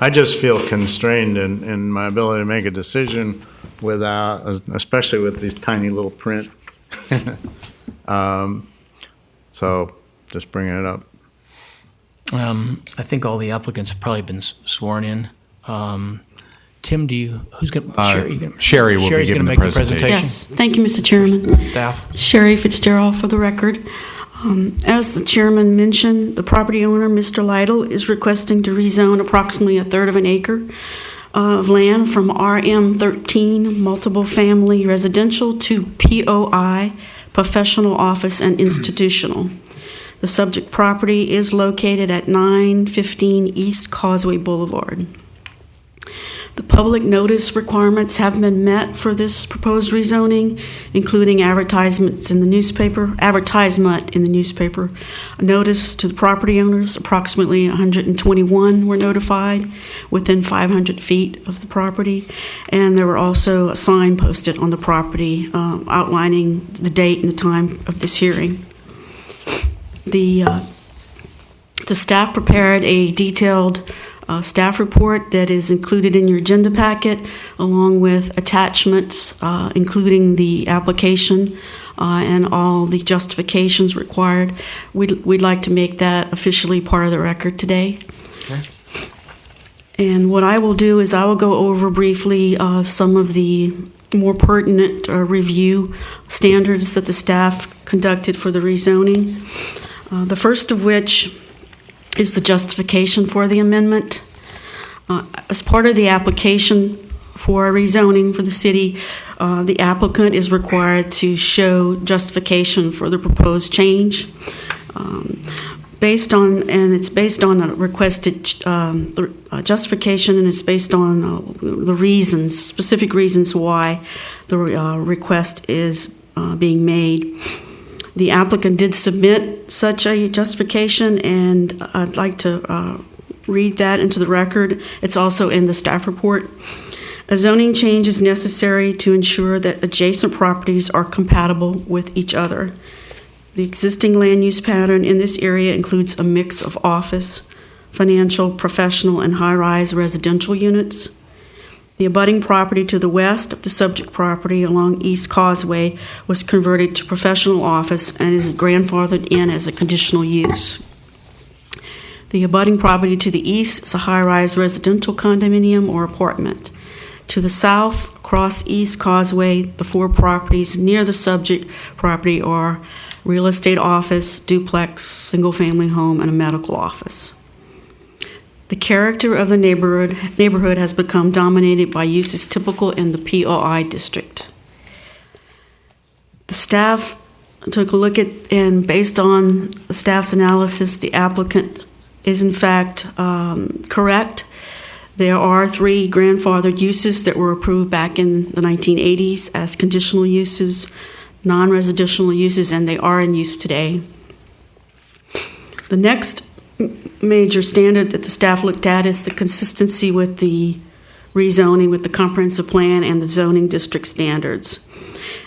I just feel constrained in my ability to make a decision without, especially with these tiny little print. So just bringing it up.
I think all the applicants have probably been sworn in. Tim, who's going to?
Sherry will be
Sherry's
giving
gonna
the
make
presentation.
Yes, thank you, Mr. Chairman.
Staff.
Sherry Fitzgerald for the record. As the chairman mentioned, the property owner, Mr. Lytle, is requesting to rezone approximately a third of an acre of land from RM13 multiple family residential to POI professional office and institutional. The subject property is located at 915 East Causeway Boulevard. The public notice requirements have been met for this proposed rezoning, including advertisement in the newspaper, a notice to the property owners. Approximately 121 were notified within 500 feet of the property, and there were also a sign posted on the property outlining the date and the time of this hearing. The staff prepared a detailed staff report that is included in your agenda packet, along with attachments, including the application and all the justifications required. We'd like to make that officially part of the record today.
Okay.
And what I will do is I will go over briefly some of the more pertinent review standards that the staff conducted for the rezoning. The first of which is the justification for the amendment. As part of the application for rezoning for the city, the applicant is required to show justification for the proposed change. It's based on a requested justification, and it's based on the reasons, specific reasons why the request is being made. The applicant did submit such a justification, and I'd like to read that into the record. It's also in the staff report. A zoning change is necessary to ensure that adjacent properties are compatible with each other. The existing land use pattern in this area includes a mix of office, financial, professional, and high-rise residential units. The abutting property to the west of the subject property along East Causeway was converted to professional office and is grandfathered in as a conditional use. The abutting property to the east is a high-rise residential condominium or apartment. To the south, Across East Causeway, the 4 properties near the subject property are real estate office, duplex, single-family home, and a medical office. The character of the neighborhood has become dominated by uses typical in the POI district. The staff took a look at, and based on the staff's analysis, the applicant is in fact correct. There are 3 grandfathered uses that were approved back in the 1980s as conditional uses, non-residential uses, and they are in use today. The next major standard that the staff looked at is the consistency with the rezoning, with the comprehensive plan and the zoning district standards.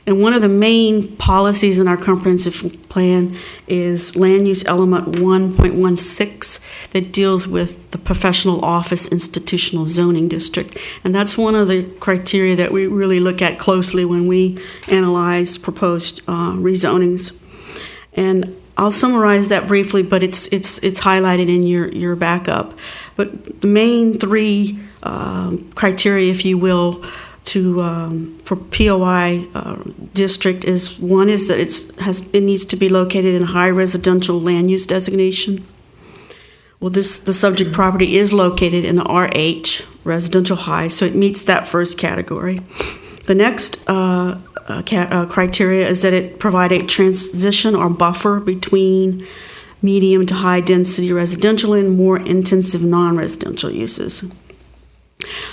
And one of the main policies in our comprehensive plan is land use element 1.16 that deals with the professional office institutional zoning district. And that's one of the criteria that we really look at closely when we analyze proposed rezonings. And I'll summarize that briefly, but it's highlighted in your backup. But the main 3 criteria, if you will, for POI district is, one is that it needs to be located in a high residential land use designation. Well, the subject property is located in the RH, residential high, so it meets that first category. The next criteria is that it provide a transition or buffer between medium to high density residential and more intensive non-residential uses.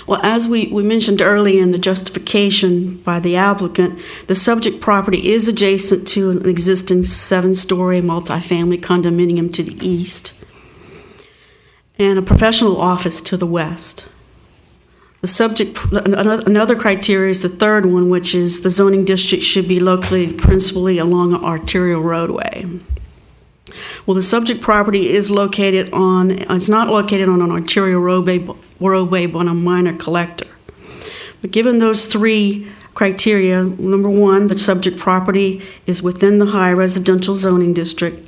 Well, as we mentioned earlier in the justification by the applicant, the subject property is adjacent to an existing 7-story multifamily condominium to the east and a professional office to the west. Another criteria is the third one, which is the zoning district should be located principally along an arterial roadway. Well, the subject property is not located on an arterial roadway, but on a minor collector. But given those 3 criteria, number 1, the subject property is within the high residential zoning district.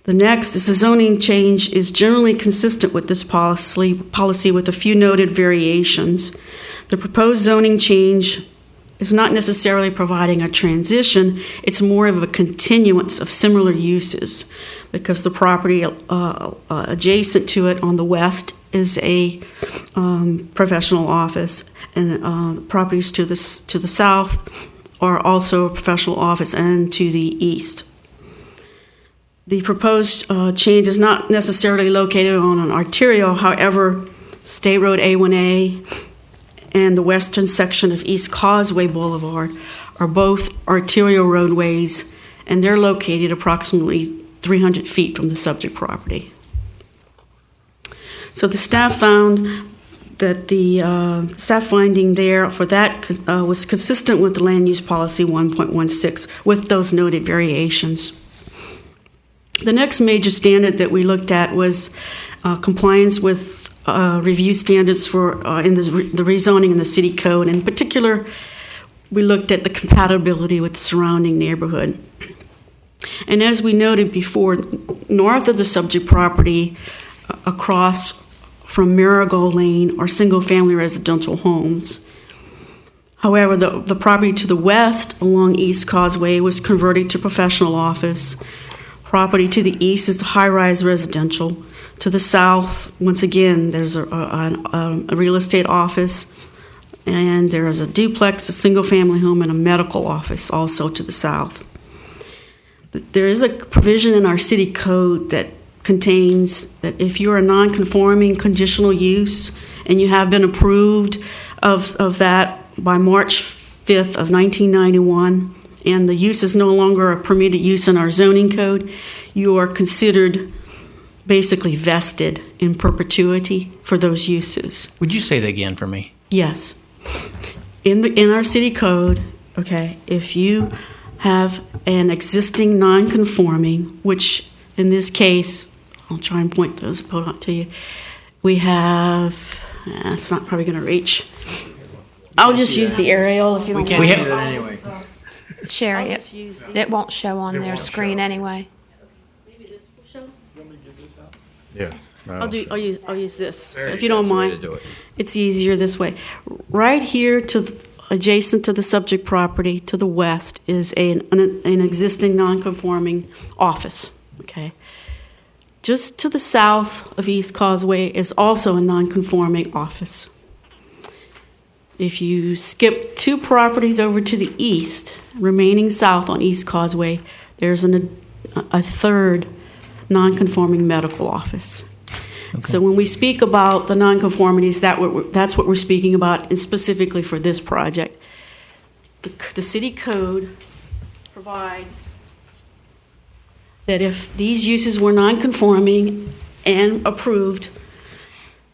The next is the zoning change is generally consistent with this policy with a few noted variations. The proposed zoning change is not necessarily providing a transition, it's more of a continuance of similar uses because the property adjacent to it on the west is a professional office, and properties to the south are also a professional office, and to the east. The proposed change is not necessarily located on an arterial, however, State Road A1A and the western section of East Causeway Boulevard are both arterial roadways, and they're located approximately 300 feet from the subject property. So the staff found that the staff finding there for that was consistent with the land use policy 1.16 with those noted variations. The next major standard that we looked at was compliance with review standards for in the rezoning in the city code. In particular, we looked at the compatibility with the surrounding neighborhood. And as we noted before, north of the subject property, across from Marigold Lane, are single-family residential homes. However, the property to the west along East Causeway was converted to professional office. Property to the east is high-rise residential. To the south, once again, there's a real estate office, and there is a duplex, a single-family home, and a medical office also to the south. There is a provision in our city code that contains that if you're a non-conforming conditional use and you have been approved of that by March 5th of 1991, and the use is no longer a permitted use in our zoning code, you are considered basically vested in perpetuity for those uses.
Would you say that again for me?
Yes. In our city code, okay, if you have an existing non-conforming, which in this case, I'll try and point those out to you. We have, it's not probably going to reach. I'll just use the aerial if you don't want.
We can't see that anyway.
Sherry, it won't show on their screen anyway.
Yes.
I'll use this,
There
if
you
you
go.
don't
That's the way
mind.
to do it.
It's easier this way. Right here, adjacent to the subject property to the west, is an existing non-conforming office. Okay. Just to the south of East Causeway is also a non-conforming office. If you skip 2 properties over to the east, remaining south on East Causeway, there's a third non-conforming medical office. Okay. So when we speak about the nonconformities, that's what we're speaking about, and specifically for this project. The city code provides that if these uses were nonconforming and approved,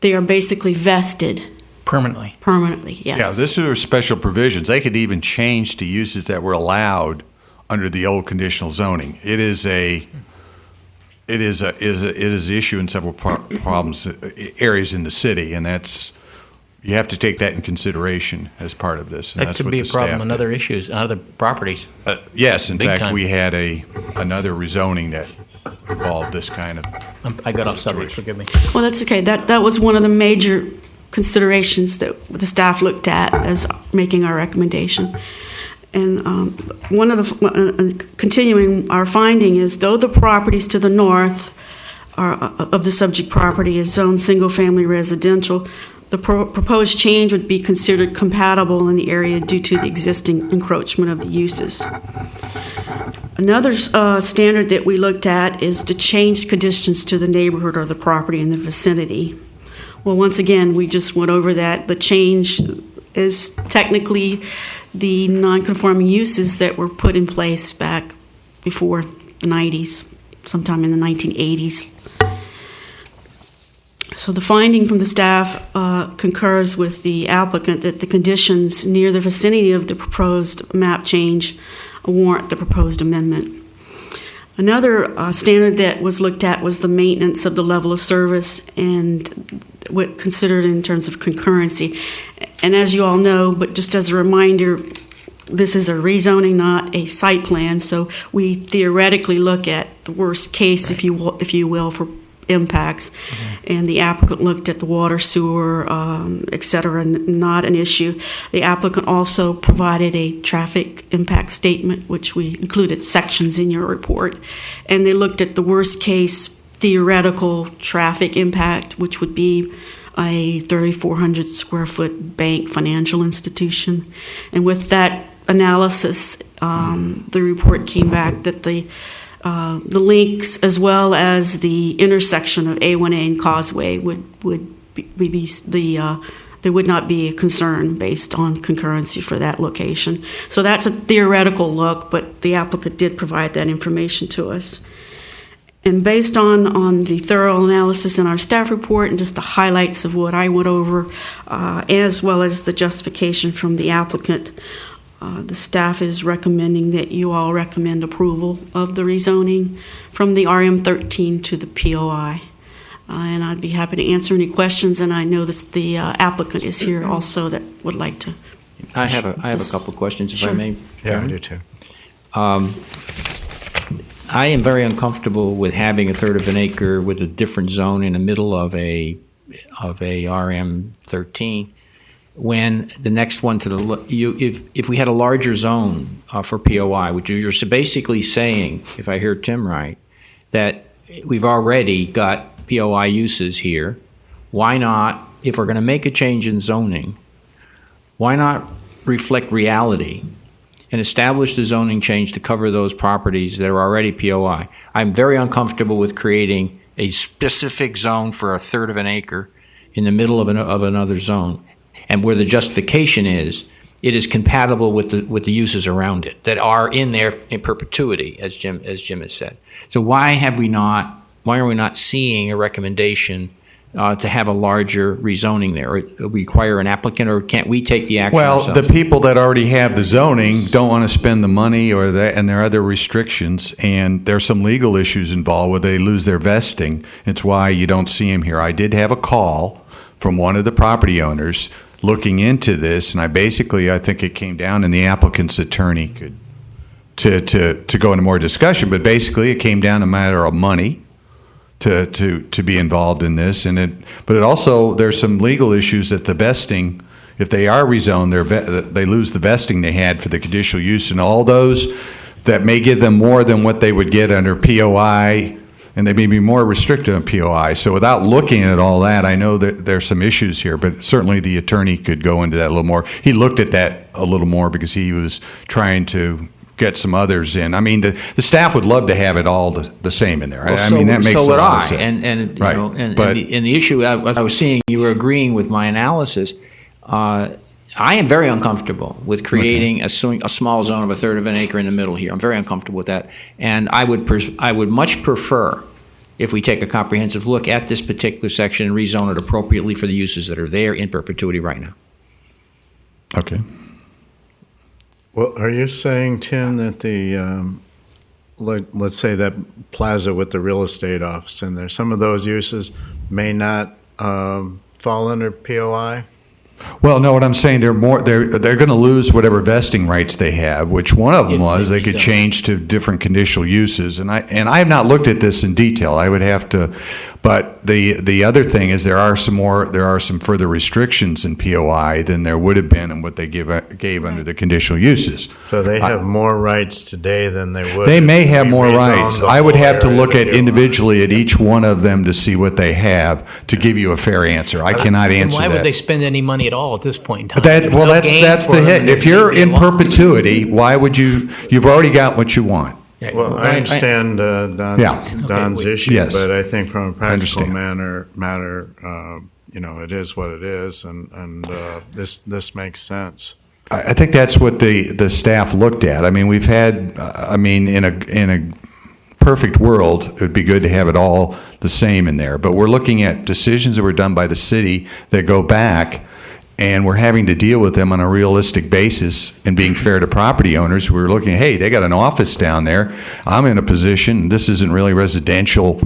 they are basically vested.
Permanently.
Permanently, yes.
Yeah, this are special provisions. They could even change to uses that were allowed under the old conditional zoning. It is an issue in several areas in the city, and you have to take that in consideration as part of this. And
That could be a problem on other issues, on other properties.
Yes, in
Big
fact,
time.
we had another rezoning that involved this kind of.
I got off subject. Forgive me.
Well, that's okay. That was one of the major considerations that the staff looked at as making our recommendation. And one of the continuing our finding is, though the properties to the north of the subject property is zoned single-family residential, the proposed change would be considered compatible in the area due to the existing encroachment of the uses. Another standard that we looked at is to change conditions to the neighborhood or the property in the vicinity. Well, once again, we just went over that. The change is technically the non-conforming uses that were put in place back before the 90s, sometime in the 1980s. So the finding from the staff concurs with the applicant that the conditions near the vicinity of the proposed map change warrant the proposed amendment. Another standard that was looked at was the maintenance of the level of service and what considered in terms of concurrency. And as you all know, but just as a reminder, this is a rezoning, not a site plan, so we theoretically look at the worst case, if you will, for impacts. Mm-hmm. And the applicant looked at the water, sewer, et cetera, not an issue. The applicant also provided a traffic impact statement, which we included sections in your report. And they looked at the worst case theoretical traffic impact, which would be a 3,400 square foot bank financial institution. And with that analysis, the report came back that the links, as well as the intersection of A1A and Causeway, there would not be a concern based on concurrency for that location. So that's a theoretical look, but the applicant did provide that information to us. And based on the thorough analysis in our staff report and just the highlights of what I went over, as well as the justification from the applicant, the staff is recommending that you all recommend approval of the rezoning from the RM13 to the POI. And I'd be happy to answer any questions, and I know the applicant is here also that would like to.
I have a couple of questions, if
Sure.
I may.
Yeah, I do too.
I am very uncomfortable with having a third of an acre with a different zone in the middle of a RM13, when the next one to the if we had a larger zone for POI, which you're basically saying, if I hear Tim right, that we've already got POI uses here. Why not, if we're going to make a change in zoning, why not reflect reality and establish the zoning change to cover those properties that are already POI? I'm very uncomfortable with creating a specific zone for a third of an acre in the middle of another zone, and where the justification is it is compatible with the uses around it that are in there in perpetuity, as Jim has said. So why are we not seeing a recommendation to have a larger rezoning there? Require an applicant, or can't we take the action
Well,
ourselves?
the people that already have the zoning don't want to spend the money, and there are other restrictions, and there's some legal issues involved where they lose their vesting. It's why you don't see them here. I did have a call from one of the property owners looking into this, and I think it came down, and the applicant's attorney could to go into more discussion, but basically it came down a matter of money. to be involved in this, but it also, there's some legal issues that the vesting, if they are rezoned, they lose the vesting they had for the conditional use, and all those that may give them more than what they would get under POI, and they may be more restricted on POI. So without looking at all that, I know that there's some issues here, but certainly the attorney could go into that a little more. He looked at that a little more because he was trying to get some others in. I mean, the staff would love to have it all the same in there.
Well,
I mean, that makes
so
a lot of
would I.
sense.
And
Right.
you know, and
But-
the issue, as I was seeing, you were agreeing with my analysis. I am very uncomfortable with creating a small zone of a third of an acre in the middle here. I'm very uncomfortable with that, and I would much prefer if we take a comprehensive look at this particular section and rezone it appropriately for the uses that are there in perpetuity right now.
Okay.
Well, are you saying, Tim, that let's say that plaza with the real estate office in there, some of those uses may not fall under POI?
Well, no, what I'm saying, they're going to lose whatever vesting rights they have, which one of them was they could change to different conditional uses. And I have not looked at this in detail. I would have to, but the other thing is there are some further restrictions in POI than there would have been in what they gave under the conditional uses.
So they have more rights today than they would.
They
if
may
we
have more
rezoned
rights.
the
I would
whole
have to
area
look at
POI.
individually at each one of them to see what they have to give you a fair answer. I cannot
And
answer
why
that.
would they spend any money at all at this point in time?
That's
No gain
the
for them,
hit.
and
If
they
you're in
lost.
perpetuity, why would you've already got what you want.
Well, I understand Don's
Okay,
issue,
yes.
but I think from a practical
understand.
matter, it is what it is, and this makes sense.
I think that's what the staff looked at. I mean, we've had. In a perfect world, it would be good to have it all the same in there. But we're looking at decisions that were done by the city that go back, and we're having to deal with them on a realistic basis and being fair to property owners. We're looking, hey, they got an office down there. I'm in a position. This isn't really residential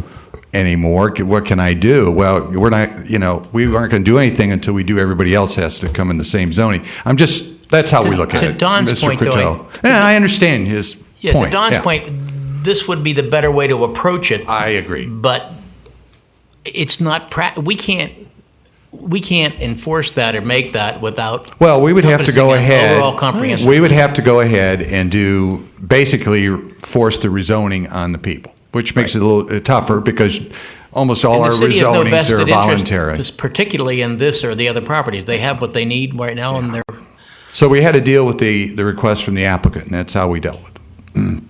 anymore. What can I do? Well, we're not. We aren't going to do anything until we do. Everybody else has to come in the same zoning. That's how we look at
To
it.
Don's
Mr.
point,
Coteau. Yeah, I understand his point.
To Don's
Yeah.
point, this would be the better way to approach it.
I agree.
But it's not. We can't enforce that or make that without.
Well, we would have to go
encompassing an
ahead.
overall comprehensive.
We would have to go ahead and basically force the rezoning on the people, which makes it a little tougher because almost all
And
our
the city has no
rezonings
vested
are
interest,
voluntary.
particularly in this or the other properties. They have what they need right now, and they're.
So we had to deal with the request from the applicant, and that's how we dealt with it.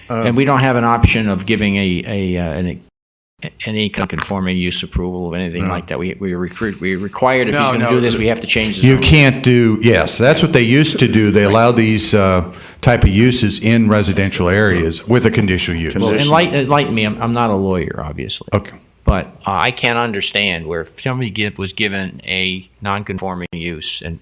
And we don't have an option of giving any conforming use approval of anything like that. We required if he's going to do this, we have to change the
You
zone.
can't do, yes, that's what they used to do. They allow these type of uses in residential areas with a conditional use.
Well, enlighten me. I'm not a lawyer, obviously.
Okay.
But I can't understand where if somebody was given a non-conforming use and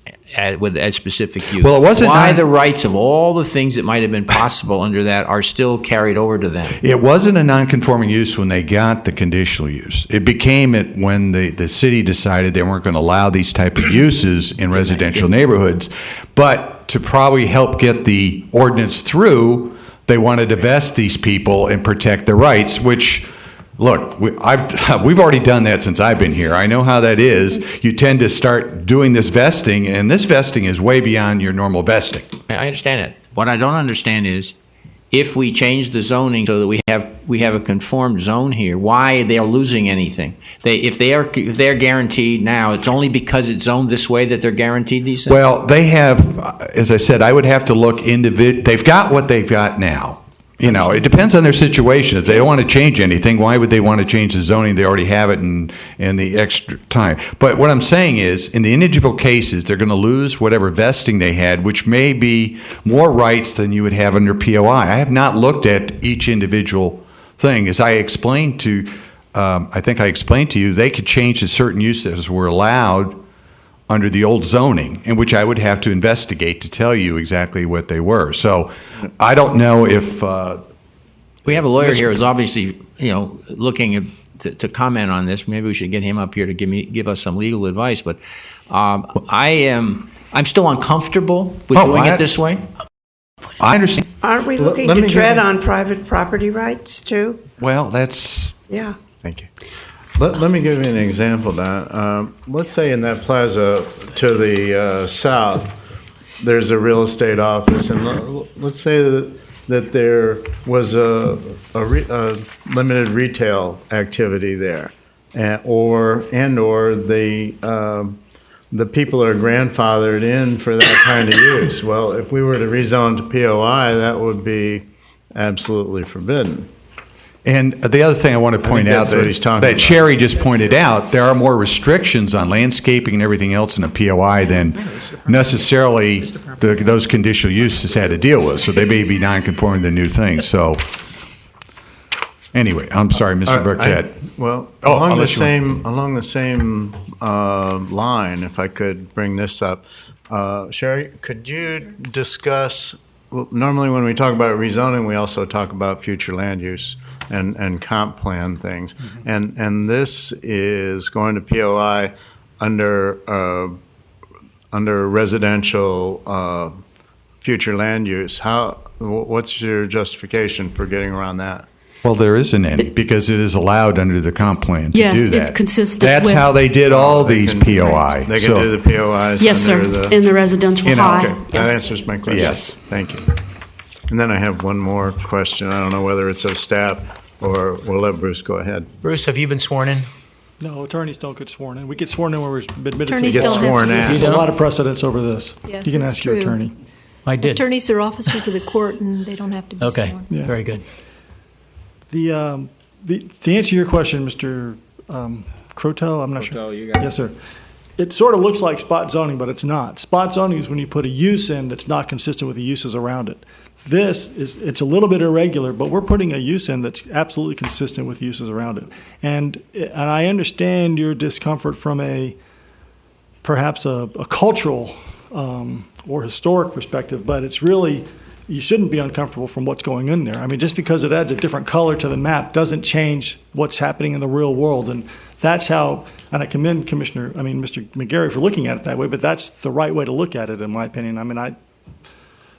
with a specific use.
Well, it wasn't
why
non-
the rights of all the things that might have been possible under that are still carried over to them.
It wasn't a non-conforming use when they got the conditional use. It became it when the city decided they weren't going to allow these type of uses in residential neighborhoods. But to probably help get the ordinance through, they wanted to vest these people and protect their rights, which... Look, we've already done that since I've been here. I know how that is. You tend to start doing this vesting, and this vesting is way beyond your normal vesting.
I understand it. What I don't understand is if we change the zoning so that we have a conformed zone here, why they are losing anything? If they're guaranteed now, it's only because it's zoned this way that they're guaranteed these things?
Well, they have, as I said, I would have to look they've got what they've got now. It depends on their situation. If they don't want to change anything, why would they want to change the zoning? They already have it in the extra time. But what I'm saying is, in the individual cases, they're going to lose whatever vesting they had, which may be more rights than you would have under POI. I have not looked at each individual thing. As I explained to you, they could change the certain uses were allowed under the old zoning, in which I would have to investigate to tell you exactly what they were. So I don't know if...
we have a lawyer here who's obviously, looking to comment on this. Maybe we should get him up here to give us some legal advice. But I'm still uncomfortable with doing it this way.
I understand.
Aren't we looking to tread on private property rights too?
Well, that's...
Yeah.
Thank you. Let me give you an example, Don. Let's say in that plaza to the south, there's a real estate office, and let's say that there was a limited retail activity there, or the people are grandfathered in for that kind of use. Well, if we were to rezone to POI, that would be absolutely forbidden.
And the other thing I want to point out that Sherry just pointed out, there are more restrictions on landscaping and everything else in a POI than necessarily those conditional uses had to deal with. So they may be non-conforming to new things. So anyway, I'm sorry, Mr. Burkett.
Along the same line, if I could bring this up, Sherry, could you discuss? Well, normally when we talk about rezoning, we also talk about future land use and comp plan things. Mm-hmm. And this is going to POI under residential future land use. What's your justification for getting around that?
Well, there isn't any, because it is allowed under the comp plan to do that.
Yes, it's consistent.
That's how they did all these POI.
They can do the POIs.
Yes, sir. In the residential high.
Okay,
yes.
That answers my question.
Yes,
thank you. And then I have one more question. I don't know whether it's of staff or we'll let Bruce go ahead.
Bruce, have you been sworn in?
No, attorneys don't get sworn in. We get sworn in when we're admitted
Attorneys
to
don't
get sworn in.
have to.
There's a lot of precedence over this.
Yes,
you can
that's
ask your
true.
attorney.
I did.
Attorneys are officers of the court, and they don't have to be
Okay,
sworn.
Yeah.
very good.
To answer your question, Mr. Croteau, I'm not
Croteau,
sure.
you got it.
Yes, sir. It sort of looks like spot zoning, but it's not. Spot zoning is when you put a use in that's not consistent with the uses around it. It's a little bit irregular, but we're putting a use in that's absolutely consistent with uses around it. And I understand your discomfort from perhaps a cultural or historic perspective, but it's really, you shouldn't be uncomfortable from what's going in there. I mean, just because it adds a different color to the map doesn't change what's happening in the real world. And that's how, and I commend Mr. McGarry for looking at it that way, but that's the right way to look at it, in my opinion. I mean, I've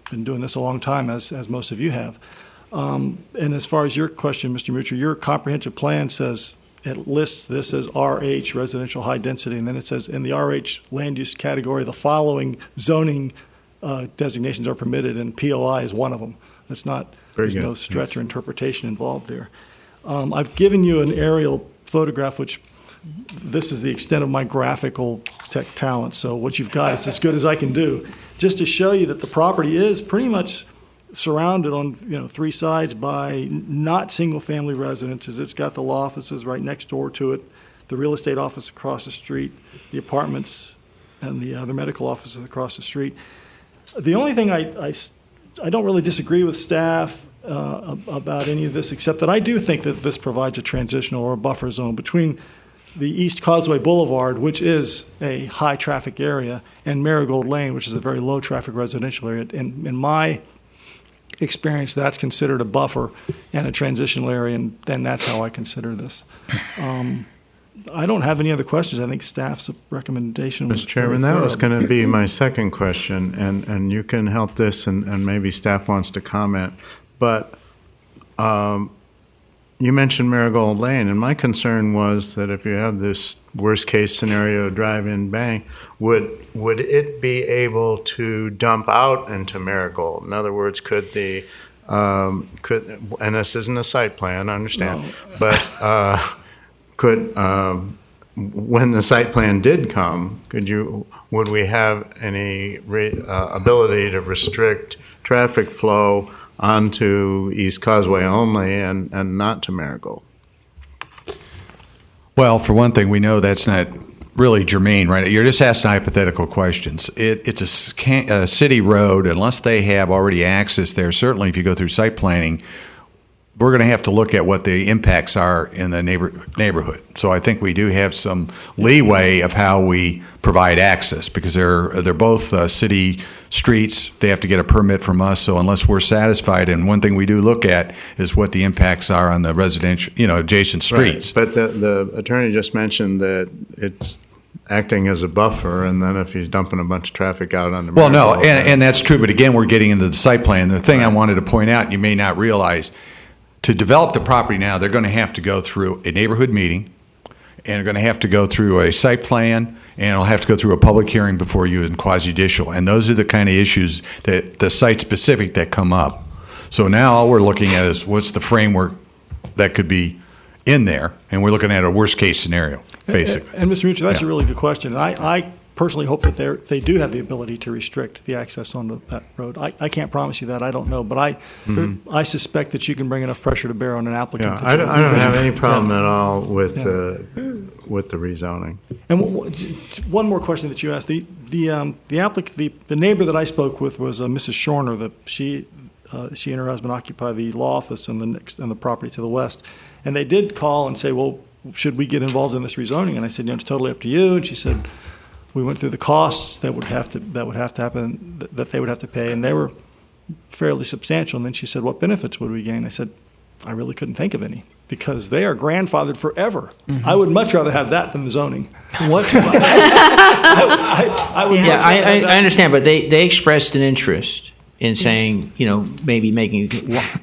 been doing this a long time, as most of you have. And as far as your question, Mr. Mucher, your comprehensive plan says, it lists this as RH, residential high density, and then it says in the RH land use category, the following zoning designations are permitted, and POI is one of them. That's not, there's no stretch or interpretation involved there. I've given you an aerial photograph, which this is the extent of my graphical tech talent, so what you've got is as good as I can do, just to show you that the property is pretty much surrounded on three sides by not single-family residences. It's got the law offices right next door to it, the real estate office across the street, the apartments, and the other medical offices across the street. The only thing I don't really disagree with staff about any of this, except that I do think that this provides a transitional or a buffer zone between the East Causeway Boulevard, which is a high-traffic area, and Marigold Lane, which is a very low-traffic residential area. And in my experience, that's considered a buffer and a transitional area, and then that's how I consider this. I don't have any other questions. I think staff's recommendation was
Mr. Chairman, that was going to be my second question, and you can help this, and maybe staff wants to comment. But you mentioned Marigold Lane, and my concern was that if you have this worst-case scenario drive-in bank, would it be able to dump out into Marigold? In other words, and this isn't a site plan, I understand,
No.
but when the site plan did come, would we have any ability to restrict traffic flow onto East Causeway only and not to Marigold?
Well, for one thing, we know that's not really germane, right? You're just asking hypothetical questions. It's a city road. Unless they have already access there, certainly if you go through site planning, we're going to have to look at what the impacts are in the neighborhood. So I think we do have some leeway of how we provide access, because they're both city streets. They have to get a permit from us. So unless we're satisfied, and one thing we do look at is what the impacts are on the residential, adjacent streets.
Right. But the attorney just mentioned that it's acting as a buffer, and then if he's dumping a bunch of traffic out on the
Well, no, and that's true. But again, we're getting into the site plan. The thing I wanted to point out, you may not realize, to develop the property now, they're going to have to go through a neighborhood meeting, and they're going to have to go through a site plan, and it'll have to go through a public hearing before you in quasi-judicial. And those are the kind of issues that the site-specific that come up. So now all we're looking at is what's the framework that could be in there, and we're looking at a worst-case scenario, basically.
And Mr. Mucci, that's a really good question. I personally hope that they do have the ability to restrict the access onto that road. I can't promise you that. I don't know. But I suspect that you can bring enough pressure to bear on an applicant.
Yeah, I don't have any problem at all with the rezoning.
And one more question that you asked. The neighbor that I spoke with was Mrs. Shorner. She and her husband occupy the law office and the property to the west. And they did call and say, well, should we get involved in this rezoning? And I said, it's totally up to you. And she said, we went through the costs that would have to happen, that they would have to pay, and they were fairly substantial. And then she said, what benefits would we gain? I said, I really couldn't think of any, because they are grandfathered forever. Mm-hmm. I would much rather have that than the zoning.
What? I understand, but they expressed an interest in saying, maybe making.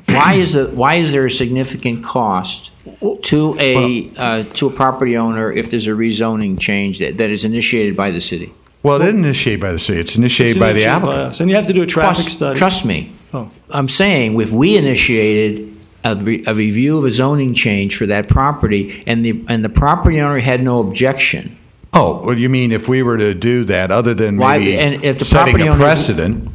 Why is there a significant cost to a property owner if there's a rezoning change that is initiated by the city?
Well, it isn't initiated by the city. It's initiated by the applicant.
And you have to do a traffic study.
Trust me.
Oh.
I'm saying if we initiated a review of a zoning change for that property and the property owner had no objection.
Oh, well, you mean if we were to do that, other than maybe
and if the
setting
property
a precedent,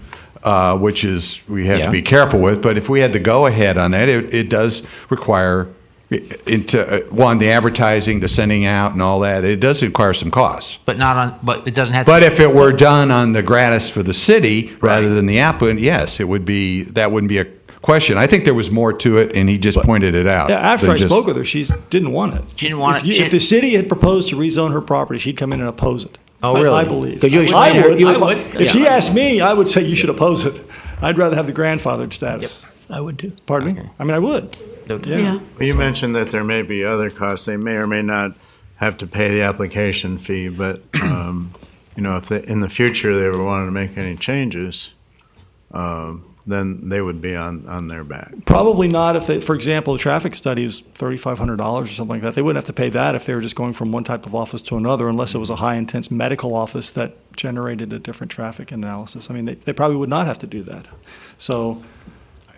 which is we have to be careful with, but if we had to go ahead on that, it does require the advertising, the sending out, and all that. It does require some costs.
But it doesn't have.
But if it were done on the gratis for the city rather than the applicant, yes, it would be. That wouldn't be a question. I think there was more to it, and he just pointed it out.
Yeah, after I spoke with her, she didn't want it.
She didn't want it.
If the city had proposed to rezone her property, she'd come in and oppose it.
Oh, really?
I believe.
Could you explain
I would.
I would.
If she asked me, I would say you should oppose it. I'd rather have the grandfathered status.
Yep, I would too.
Pardon me? I mean, I would.
Yeah. Well, you mentioned that there may be other costs. They may or may not have to pay the application fee, but if in the future they were wanting to make any changes, then they would be on their back.
Probably not if they, for example, the traffic study is $3,500 or something like that. They wouldn't have to pay that if they were just going from one type of office to another, unless it was a high-intense medical office that generated a different traffic analysis. I mean, they probably would not have to do that. So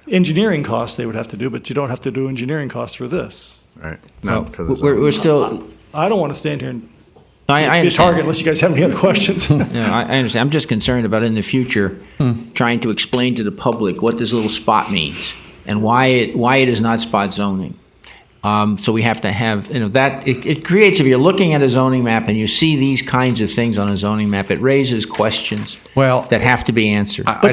engineering costs they would have to do, but you don't have to do engineering costs for this.
Right.
So we're still.
I don't want to stand here and
I
be a target unless you guys have any other questions.
No, I understand. I'm just concerned about in the future trying to explain to the public what this little spot means and why it is not spot zoning. So we have to have that. It creates, if you're looking at a zoning map and you see these kinds of things on a zoning map, it raises questions that have to be answered.
I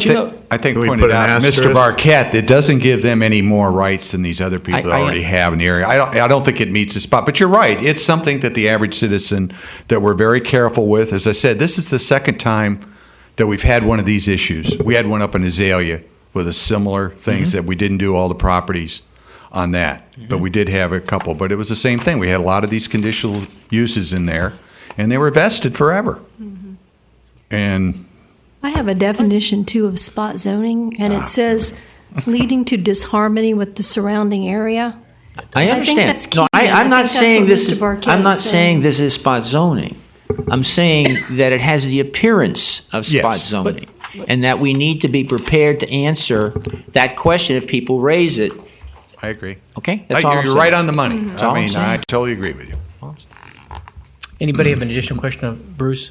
think pointed out, Mr. Barquette, it doesn't give them any more rights than these other people that already have in the area. I don't think it meets the spot. But you're right. It's something that the average citizen that we're very careful with. As I said, this is the second time that we've had one of these issues. We had one up in Azalea with a similar things that we didn't do all the properties on that. But we did have a couple. But it was the same thing. We had a lot of these conditional uses in there, and they were vested forever. And
I have a definition, too, of spot zoning, and it says leading to disharmony with the surrounding area.
I understand. I'm not saying this is. I'm not saying this is spot zoning. I'm saying that it has the appearance of spot zoning, and that we need to be prepared to answer that question if people raise it.
I agree.
Okay, that's all I'm saying.
You're right on the money.
That's all I'm saying.
I totally agree with you.
Anybody have an additional question of Bruce?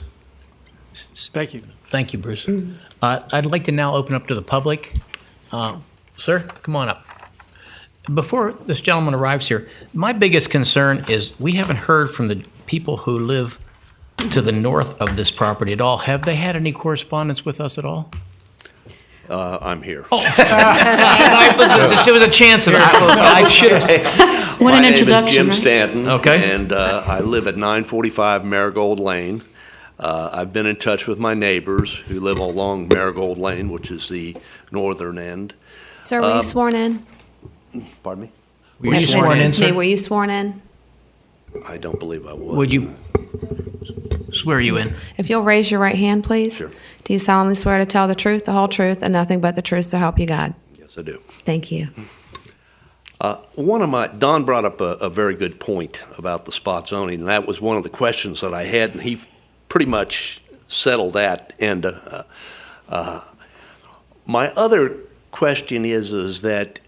Thank you.
Thank you, Bruce. I'd like to now open up to the public. Sir, come on up. Before this gentleman arrives here, my biggest concern is we haven't heard from the people who live to the north of this property at all. Have they had any correspondence with us at all?
I'm here.
Oh. It was a chance that I should have.
What an introduction.
My name is Jim Stanton,
okay.
And I live at 945 Marigold Lane. I've been in touch with my neighbors who live along Marigold Lane, which is the northern end.
Sir, were you sworn in?
Pardon me?
Were you sworn in, sir?
Were you sworn in?
I don't believe I would.
Would you swear you in?
If you'll raise your right hand, please.
Sure.
Do you solemnly swear to tell the truth, the whole truth, and nothing but the truth to help you God?
Yes, I do.
Thank you.
Don brought up a very good point about the spot zoning, and that was one of the questions that I had, and he pretty much settled that. And my other question is that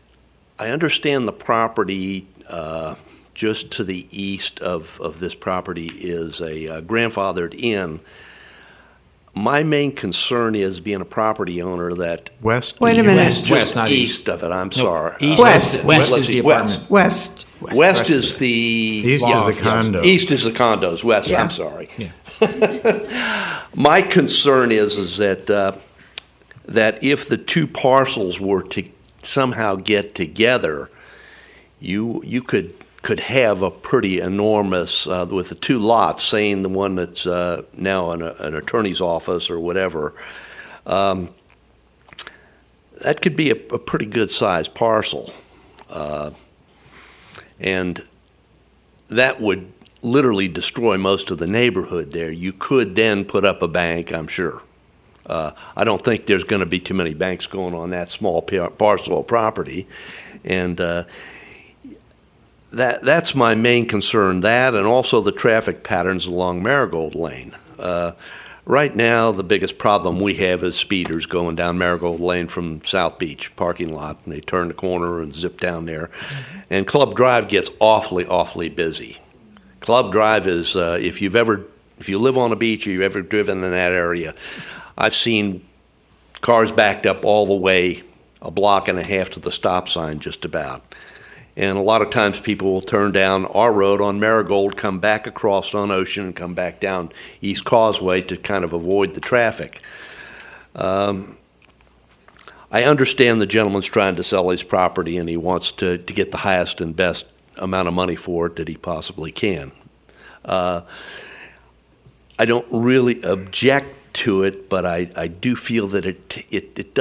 I understand the property just to the east of this property is a grandfathered in. My main concern is being a property owner that
West.
Wait a minute.
West,
not
east of it. I'm sorry.
West.
West is the apartment.
West.
West is the
East is the condo.
East is the condos. West.
Yeah.
I'm sorry.
Yeah.
My concern is that if the two parcels were to somehow get together, you could have a pretty enormous, with the two lots, saying the one that's now an attorney's office or whatever, that could be a pretty good sized parcel. And that would literally destroy most of the neighborhood there. You could then put up a bank, I'm sure. I don't think there's going to be too many banks going on that small parcel of property. And that's my main concern, that and also the traffic patterns along Marigold Lane. Right now, the biggest problem we have is speeders going down Marigold Lane from South Beach parking lot, and they turn the corner and zip down there. And Club Drive gets awfully busy. Club Drive is, if you live on the beach or you've ever driven in that area, I've seen cars backed up all the way a block and a half to the stop sign just about. And a lot of times people will turn down our road on Marigold, come back across on Ocean, and come back down East Causeway to kind of avoid the traffic. I understand the gentleman's trying to sell his property and he wants to get the highest and best amount of money for it that he possibly can. I don't really object to it, but I do feel that it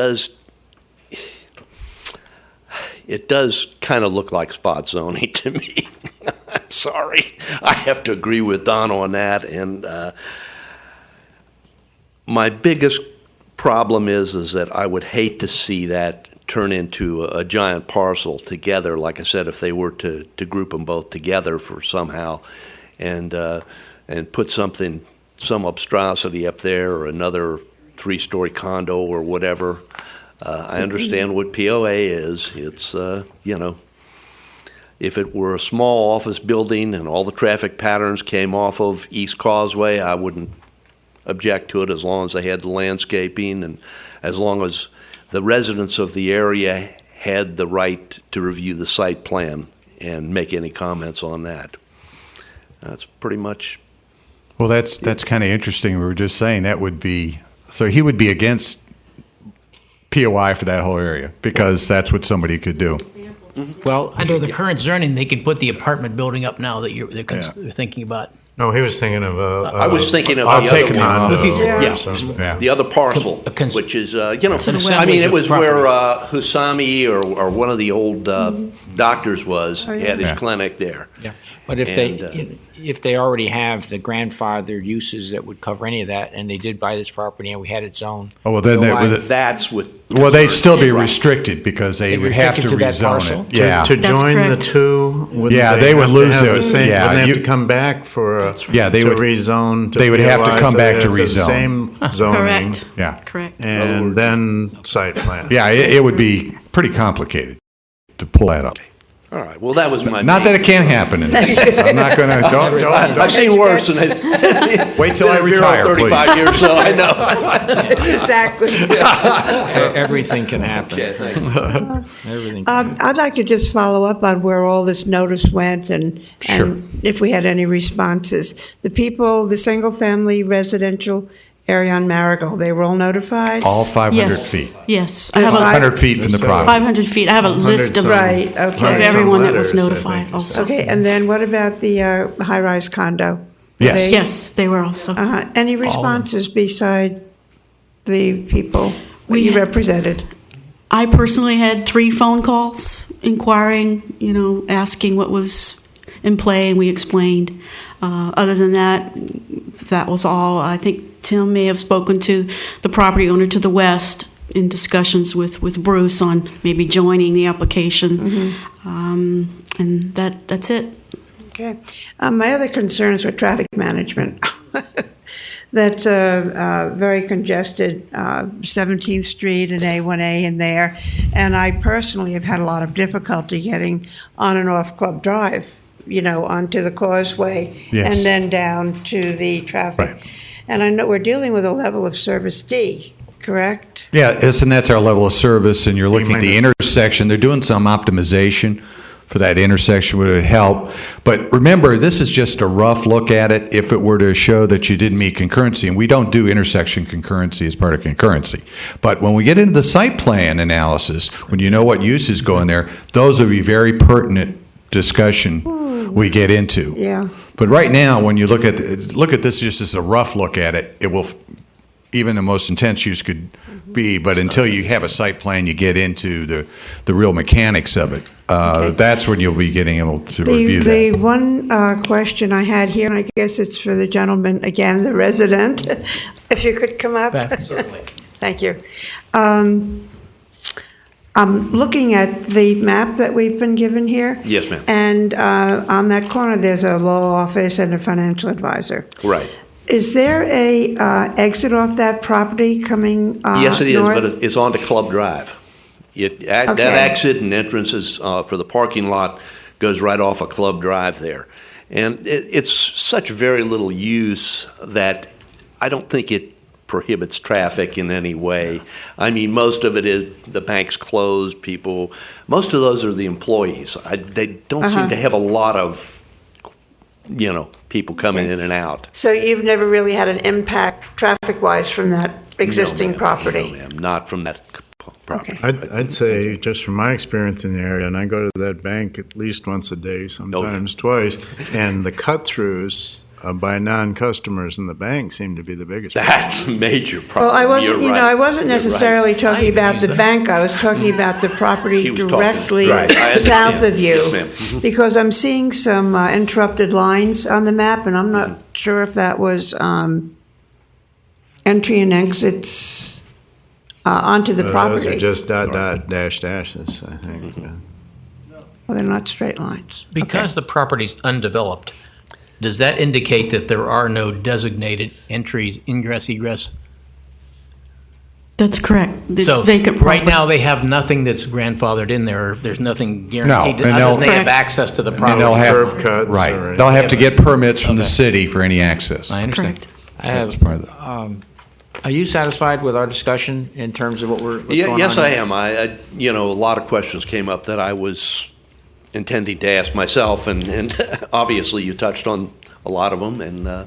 does kind of look like spot zoning to me. I'm sorry. I have to agree with Don on that. And my biggest problem is that I would hate to see that turn into a giant parcel together. Like I said, if they were to group them both together for somehow and put some obstrosity up there or another 3-story condo or whatever. I understand what POA is. It's, if it were a small office building and all the traffic patterns came off of East Causeway, I wouldn't object to it as long as they had the landscaping and as long as the residents of the area had the right to review the site plan and make any comments on that. That's pretty much.
Well, that's kind of interesting. We were just saying that would be, so he would be against POI for that whole area because that's what somebody could do.
Well, under the current zoning, they could put the apartment building up now that they're thinking about.
No, he was thinking of
I was thinking of
I'll
the
take
other
condo.
Yeah. The other parcel, which is, I mean, it was
property.
where Husami or one of the old doctors was, had his clinic there.
Yeah, but if they already have the grandfathered uses that would cover any of that, and they did buy this property and we had it zoned.
Oh, well, then
that's what.
Well, they'd still be restricted because they would have to
restricted to that
rezone
parcel?
it. Yeah,
To join the
correct.
two, wouldn't
they would
have to
lose
have
it.
the same,
Yeah,
wouldn't they have
you-
to come back for
they would
rezone.
they would have to
POI,
come
so
back to
it's the
rezone.
Same zoning.
Correct.
yeah,
Correct.
And then site plan.
yeah. It would be pretty complicated to pull that up.
All right. Well, that was my.
Not that it can't happen. I'm not going to. Don't.
I've seen worse than it.
Wait till I retire,
35
please.
years, so I know.
Exactly.
Everything can happen.
Okay, thank you.
Everything. Can happen.
I'd like to just follow up on where all this notice went and if we had any responses. The people, the single-family residential area on Marigold, they were all notified?
All 500
Yes.
feet.
Yes. I have
500 feet from the property.
500 feet. I have a list of,
Right, okay.
of everyone that was
Letters, I
notified
think.
also.
Okay, and then what about the high-rise condo? Were
Yes.
they-
Yes, they were also.
Any responses beside the people
We
you
had-
represented?
I personally had 3 phone calls inquiring, asking what was in play, and we explained. Other than that was all. I think Tim may have spoken to the property owner to the west in discussions with Bruce on maybe joining the application, and that's it.
Okay. My other concerns were traffic management. That's a very congested 17th Street and A1A in there, and I personally have had a lot of difficulty getting on and off Club Drive, onto the causeway,
Yes.
and then down to the traffic.
Right.
And I know we're dealing with a level of service D, correct?
Yeah, and that's our level of service, and you're looking at the intersection. They're doing some optimization for that intersection would help. But remember, this is just a rough look at it if it were to show that you didn't meet concurrency. And we don't do intersection concurrency as part of concurrency. But when we get into the site plan analysis, when you know what uses go in there, those will be very pertinent discussion we get into.
Yeah.
But right now, when you look at this just as a rough look at it, it will, even the most intense use could be, but until you have a site plan, you get into the real mechanics of it. That's when you'll be getting able to review that.
The one question I had here, and I guess it's for the gentleman, again, the resident, if you could come up.
Certainly.
Thank you. I'm looking at the map that we've been given here.
Yes, ma'am.
And on that corner, there's a law office and a financial advisor.
Right.
Is there a exit off that property coming
Yes, it is,
north?
but it's onto Club Drive. That exit and entrances for the parking lot goes right off of Club Drive there. And it's such very little use that I don't think it prohibits traffic in any way. I mean, most of it is the bank's closed, most of those are the employees. They don't seem to have a lot of, people coming in and out.
So you've never really had an impact traffic-wise from that existing property?
No, ma'am, not from that property.
I'd say, just from my experience in the area, and I go to that bank at least once a day, sometimes twice, and the cut-throughs by non-customers in the bank seem to be the biggest.
That's a major problem.
Well, I wasn't,
You're right.
I wasn't
You're
necessarily
right.
talking about the bank. I was talking about the property
She was
directly
talking- right. I
south
understand.
of you.
Yes, ma'am. Mhm.
Because I'm seeing some interrupted lines on the map, and I'm not sure if that was entry and exits onto the property.
Those are just dashes, I think.
Well, they're not straight lines.
Because the property's undeveloped, does that indicate that there are no designated entries, ingress, egress?
That's correct. It's
So
vacant property.
right now, they have nothing that's grandfathered in there. There's nothing guaranteed.
No, and
Other than they
they'll-
have access to the
And
property.
they'll have,
Curb cuts
right,
or-
they'll have to get permits from the city for any access.
I understand.
Correct.
I have,
That's part of that.
are you satisfied with our discussion in terms of what's going on?
Yes, I
here?
am. A lot of questions came up that I was intending to ask myself, and obviously you touched on a lot of them, and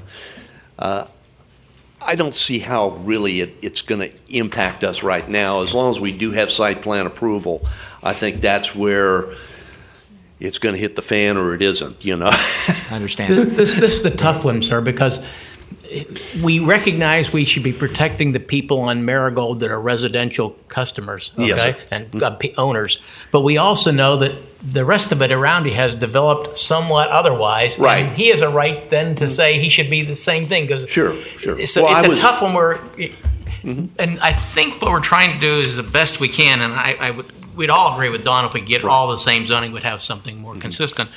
I don't see how really it's going to impact us right now. As long as we do have site plan approval, I think that's where it's going to hit the fan or it isn't,
I understand.
This is the tough one, sir, because we recognize we should be protecting the people on Marigold that are residential customers, okay,
Yes, sir.
and owners. But we also know that the rest of it around you has developed somewhat otherwise.
Right.
And he has a right then to say he should be the same thing. Cause
Sure.
So
Well,
it's a tough one where, and I think what we're trying to do is the best we can. And we'd all agree with Don if we get all the same zoning, we'd have something more consistent.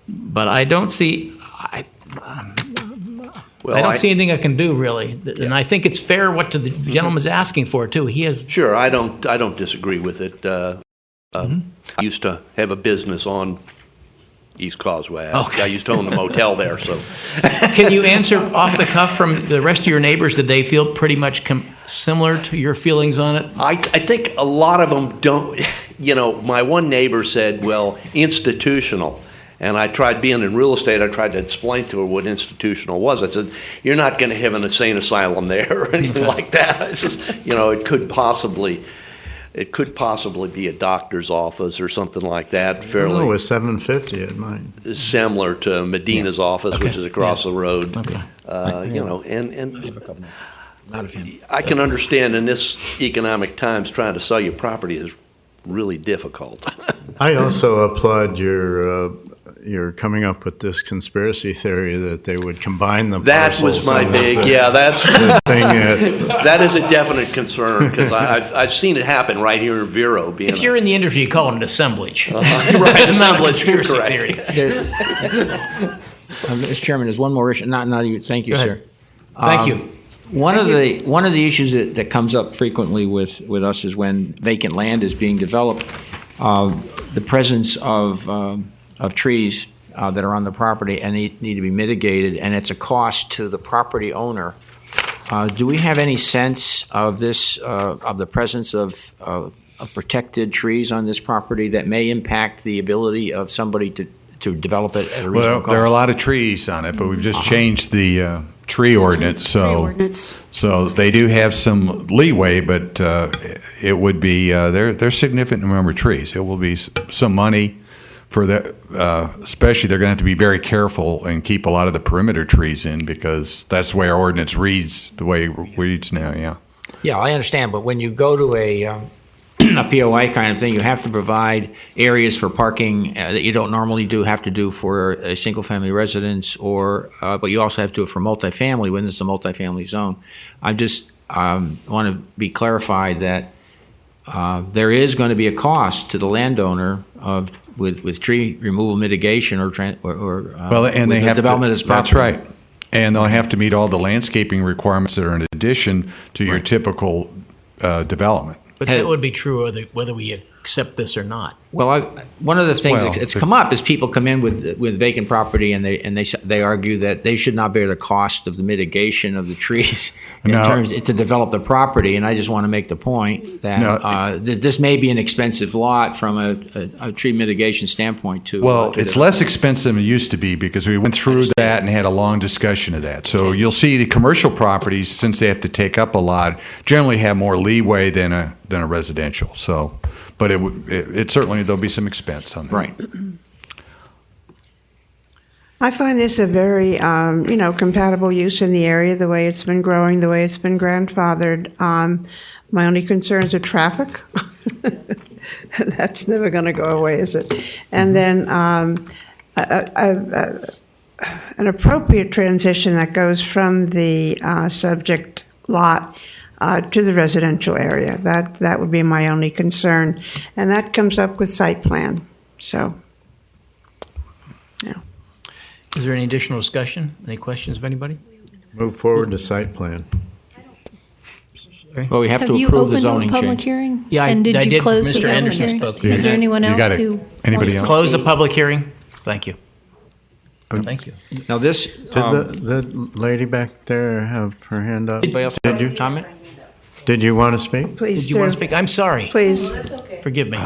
But I don't see. I don't see anything I can do really, and I think it's fair what the gentleman's asking for too. He has
Sure, I don't disagree with it. I used to have a business on East Causeway. I used to own a motel there. So,
Can you answer off the cuff from the rest of your neighbors? Did they feel pretty much similar to your feelings on it?
I think a lot of them don't. My one neighbor said, "Well, institutional." And I tried being in real estate. I tried to explain to her what institutional was. I said, "You're not going to have an insane asylum there or anything like that." I said, it could possibly be a doctor's office or something like that.
It
Fairly
was $750 at mine.
similar to Medina's office, which is across the road.
Okay.
And I can understand in this economic times trying to sell your property is really difficult.
I also applaud your you're coming up with this conspiracy theory that they would combine the
That
parcels.
was my
and
big,
the
that's,
the thing that
that is a definite concern, because I've seen it happen right here in Vero. Being
If you're in the industry, you call it an assemblage.
right,
It's not a
you're
conspiracy
correct.
theory.
Mr. Chairman, there's one more issue. Not you. Thank you,
Go
sir.
ahead. Thank you.
One of the issues that comes up frequently with us is when vacant land is being developed, the presence of trees that are on the property and need to be mitigated, and it's a cost to the property owner. Do we have any sense of this, of the presence of protected trees on this property that may impact the ability of somebody to develop it at a reasonable
Well,
cost?
there are a lot of trees on it, but we've just changed the tree ordinance, so they do have some leeway, but it would be there's significant number of trees. It will be some money for that, especially they're going to have to be very careful and keep a lot of the perimeter trees in, because that's the way our ordinance reads, the way it reads now, yeah.
Yeah, I understand, but when you go to a POI kind of thing, you have to provide areas for parking that you don't normally have to do for a single-family residence, but you also have to do it for multifamily when it's a multifamily zone. I just want to be clarified that there is going to be a cost to the landowner with tree removal mitigation or
well, and they have
development
to,
as property.
that's right, and they'll have to meet all the landscaping requirements that are in addition to your typical development.
But that would be true whether we accept this or not.
Well, one of the things that's come up is people come in with vacant property and they argue that they should not bear the cost of the mitigation of the trees to develop the property. And I just want to make the point that this may be an expensive lot from a tree mitigation standpoint too.
Well, it's less expensive than it used to be because we went through that and had a long discussion of that. So you'll see the commercial properties, since they have to take up a lot, generally have more leeway than a residential. So. But it certainly, there'll be some expense on that.
Right.
I find this a very, compatible use in the area, the way it's been growing, the way it's been grandfathered. My only concerns are traffic. That's never going to go away, is it? And then an appropriate transition that goes from the subject lot to the residential area. That would be my only concern. And that comes up with site plan. So, yeah.
Is there any additional discussion? Any questions of anybody?
Move forward to site plan.
Well, we have to
you
approve the
opened
zoning
a public
change.
hearing?
Yeah,
and did
I
you
did.
close
Mr.
the public
Anderson
hearing?
spoke.
Is there anyone else who
Anybody
wants to
else?
Close the public hearing. Thank you. Thank you.
Now this.
Did the lady back there have her hand up?
Anybody else have a comment?
Did you want to speak?
Please
Did you want to speak? I'm sorry.
Please.
Forgive me.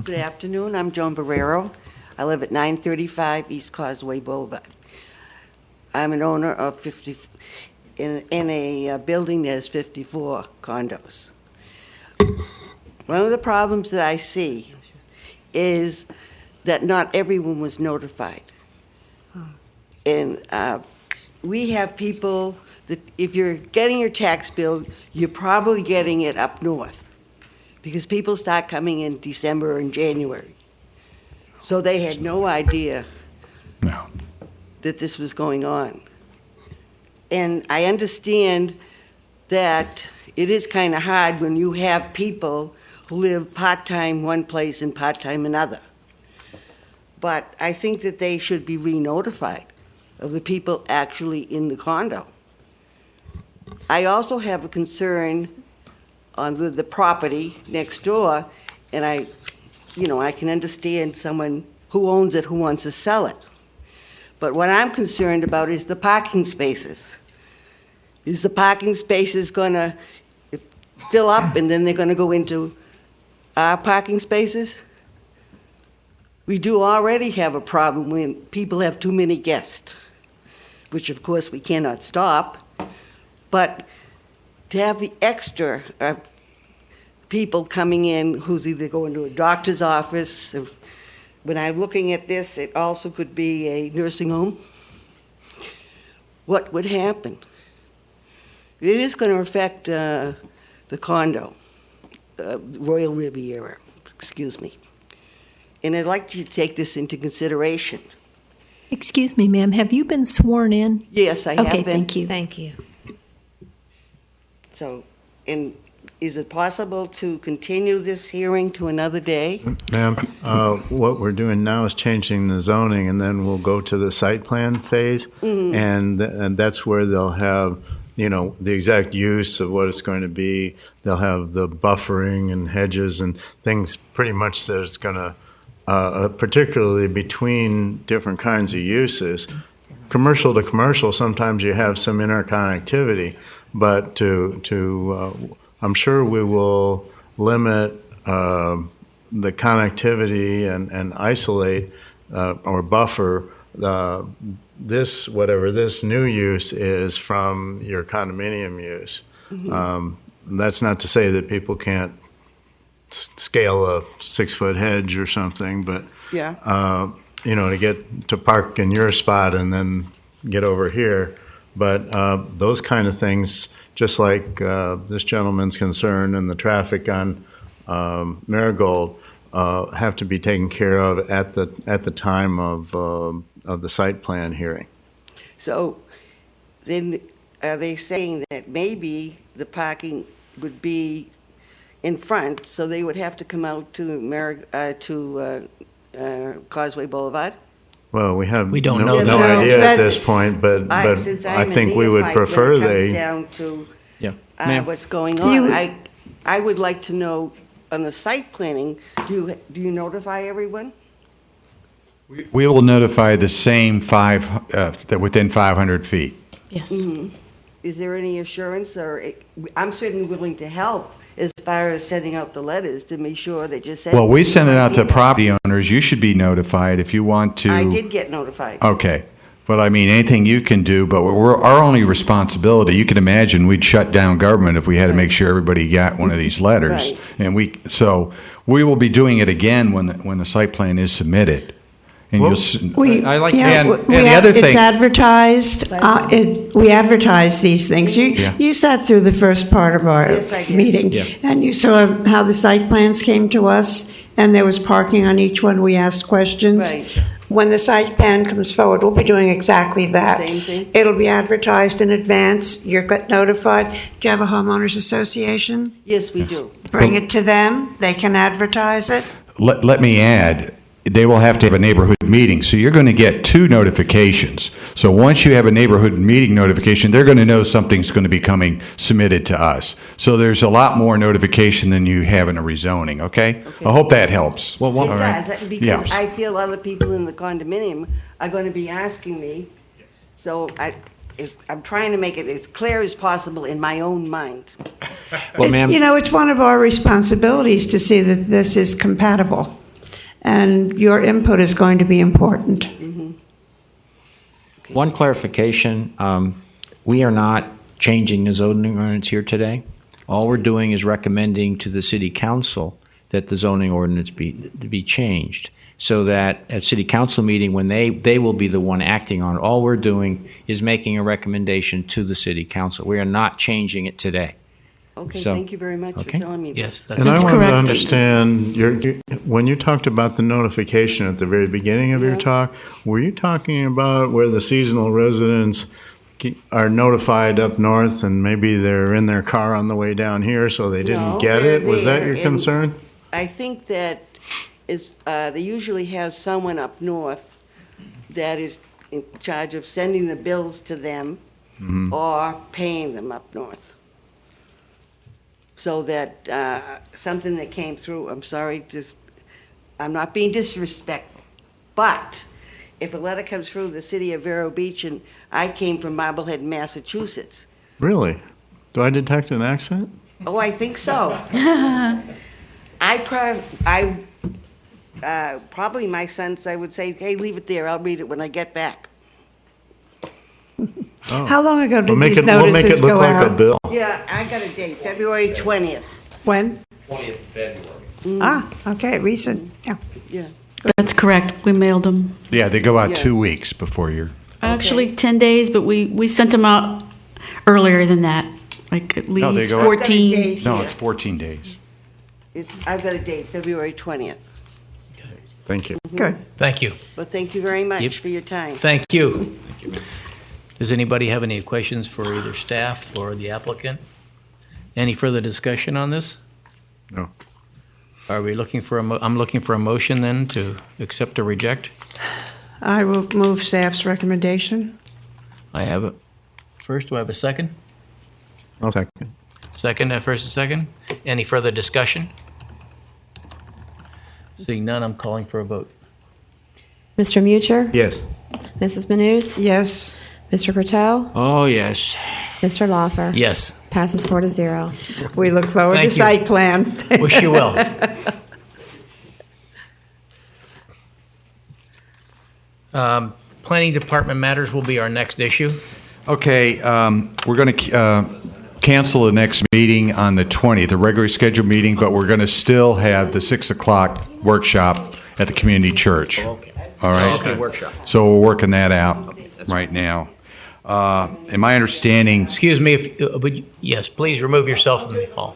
Good afternoon. I'm Joan Vero. I live at 935 East Causeway Boulevard. I'm an owner of 50 in a building that has 54 condos. One of the problems that I see is that not everyone was notified. And we have people that if you're getting your tax bill, you're probably getting it up north because people start coming in December and January. So they had no idea that this was going on. And I understand that it is kind of hard when you have people who live part-time one place and part-time another. But I think that they should be re-notified of the people actually in the condo. I also have a concern on the property next door, and I can understand someone who owns it who wants to sell it. But what I'm concerned about is the parking spaces. Is the parking spaces going to fill up and then they're going to go into our parking spaces? We do already have a problem when people have too many guests, which of course we cannot stop. But to have the extra people coming in who's either going to a doctor's office, when I'm looking at this, it also could be a nursing home. What would happen? It is going to affect the condo. Royal Riviera, excuse me. And I'd like to take this into consideration.
Excuse me, ma'am, have you been sworn in?
Yes, I have
Okay,
been.
thank you.
Thank you.
So, and is it possible to continue this hearing to another day?
Ma'am, what we're doing now is changing the zoning, and then we'll go to the site plan phase, and that's where they'll have, the exact use of what it's going to be. They'll have the buffering and hedges and things pretty much that it's going to, particularly between different kinds of uses. Commercial to commercial, sometimes you have some interconnectivity, but I'm sure we will limit the connectivity and isolate or buffer whatever this new use is from your condominium use. That's not to say that people can't scale a 6-foot hedge or something, but to get to park in your spot and then get over here. But those kind of things, just like this gentleman's concern and the traffic on Marigold, have to be taken care of at the time of the site plan hearing.
So then are they saying that maybe the parking would be in front, so they would have to come out to Causeway Boulevard?
Well, we
don't
no
know
idea at this point, but I think we would prefer
when it comes down to what's going on. I would like to know on the site planning, do you notify everyone?
We will notify the same that within 500 feet.
Yes.
Is there any assurance, or I'm certainly willing to help as far as sending out the letters to make sure that you're sending.
Well, we send it out to property owners. You should be notified if you want to.
I did get notified.
Okay. But I mean, anything you can do, but our only responsibility, you can imagine we'd shut down government if we had to make sure everybody got one of these letters.
Right.
And so we will be doing it again when the site plan is submitted. And
I like
the other thing.
It's advertised. We advertise these things. You sat through the first part of our meeting, and you saw how the site plans came to us, and there was parking on each one. We asked questions.
Right.
When the site plan comes forward, we'll be doing exactly that.
Same thing?
It'll be advertised in advance. You'll get notified. Do you have a homeowners association?
Yes, we do.
Bring it to them. They can advertise it.
Let me add, they will have to have a neighborhood meeting. So you're going to get 2 notifications. So once you have a neighborhood meeting notification, they're going to know something's going to be coming submitted to us. So there's a lot more notification than you have in a rezoning, okay? I hope that helps.
Well, it does, because I feel other people in the condominium are going to be asking me. So I'm trying to make it as clear as possible in my own mind.
Well, ma'am.
It's one of our responsibilities to see that this is compatible. And your input is going to be important.
One clarification, we are not changing the zoning ordinance here today. All we're doing is recommending to the city council that the zoning ordinance be changed, so that at city council meeting, when they will be the one acting on it, all we're doing is making a recommendation to the city council. We are not changing it today.
Okay, thank you very much for telling me that.
Yes,
that's correct. And I want to understand, when you talked about the notification at the very beginning of your talk, were you talking about where the seasonal residents are notified up north and maybe they're in their car on the way down here so they didn't get it? Was that your concern?
I think that they usually have someone up north that is in charge of sending the bills to them or paying them up north. So that something that came through, I'm sorry, I'm not being disrespectful, but if a letter comes through the city of Vero Beach, and I came from Marblehead, Massachusetts.
Really? Do I detect an accent?
Oh, I think so. Probably my sense, I would say, hey, leave it there, I'll read it when I get back.
Oh.
How long ago did these notices go out?
We'll make it look like a bill.
Yeah, I got a date, February 20th.
When?
20th of February.
Okay, recent.
Yeah.
That's correct. We mailed them.
Yeah, they go out 2 weeks before you're.
Actually, 10 days, but we sent them out earlier than that, like at least 14.
No, it's 14 days.
I've got a date, February 20th.
Thank you.
Good.
Thank you.
Well, thank you very much
Yep.
for your time.
Thank you. Does anybody have any questions for either staff or the applicant? Any further discussion on this?
No.
Are we looking for I'm looking for a motion then to accept or reject?
I will move staff's recommendation.
I have a first. Do I have a second?
I'll second.
Second, first and second. Any further discussion? Seeing none, I'm calling for a vote.
Mr. Mucher?
Yes.
Mrs. Manous?
Yes.
Mr. Croteau?
Oh, yes.
Mr. Lawfer?
Yes.
Passes 4-0.
We look forward
Thank
to
you.
site plan.
Wish you well. Planning Department matters will be our next issue.
Okay, we're going to cancel the next meeting on the 20th, the regularly scheduled meeting, but we're going to still have the 6 o'clock workshop at the community church.
Okay.
All right?
Okay, workshop.
So we're working that out right now. And my understanding...
Excuse me, if would you, yes, please remove yourself from the hall.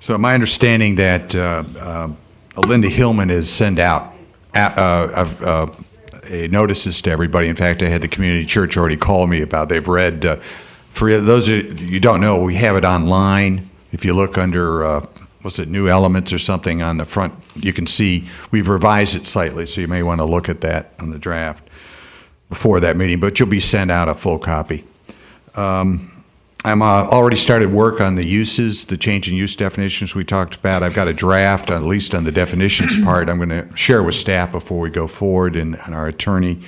So my understanding that Linda Hillman has sent out notices to everybody. In fact, I had the community church already call me about. They've read. For those of you don't know, we have it online. If you look under what's it, New Elements or something on the front, you can see we've revised it slightly. So you may want to look at that on the draft before that meeting. But you'll be sent out a full copy. I'm already started work on the uses, the change in use definitions we talked about. I've got a draft, at least on the definitions part. I'm going to share with staff before we go forward and our attorney,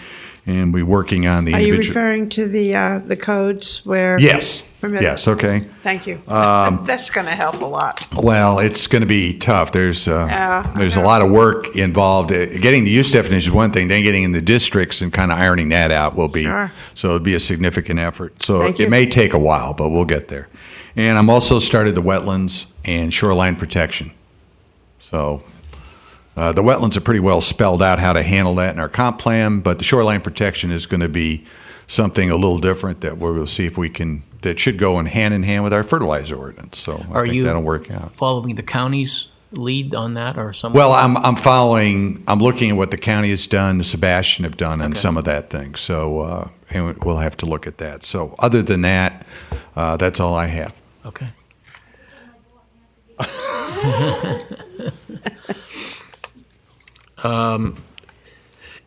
and we're working on the
Are you
individual.
referring to the codes where?
Yes.
Permitted?
Yes. Okay.
Thank you. That's going to help a lot.
Well, it's going to be tough. There's a
know.
lot of work involved. Getting the use definition is one thing. Then getting in the districts and kind of ironing that out will be.
Sure.
So it'll be a significant effort. So
Thank
it
you.
may take a while, but we'll get there. And I'm also started the wetlands and shoreline protection. So the wetlands are pretty well spelled out how to handle that in our comp plan, but the shoreline protection is going to be something a little different that we'll see if we can. That should go in hand with our fertilizer ordinance. So I think that'll work out.
Following the county's lead on that, or some?
Well, I'm following. I'm looking at what the county has done, Sebastian have done on some of that thing. So and we'll have to look at that. So other than that, that's all I have.
Okay.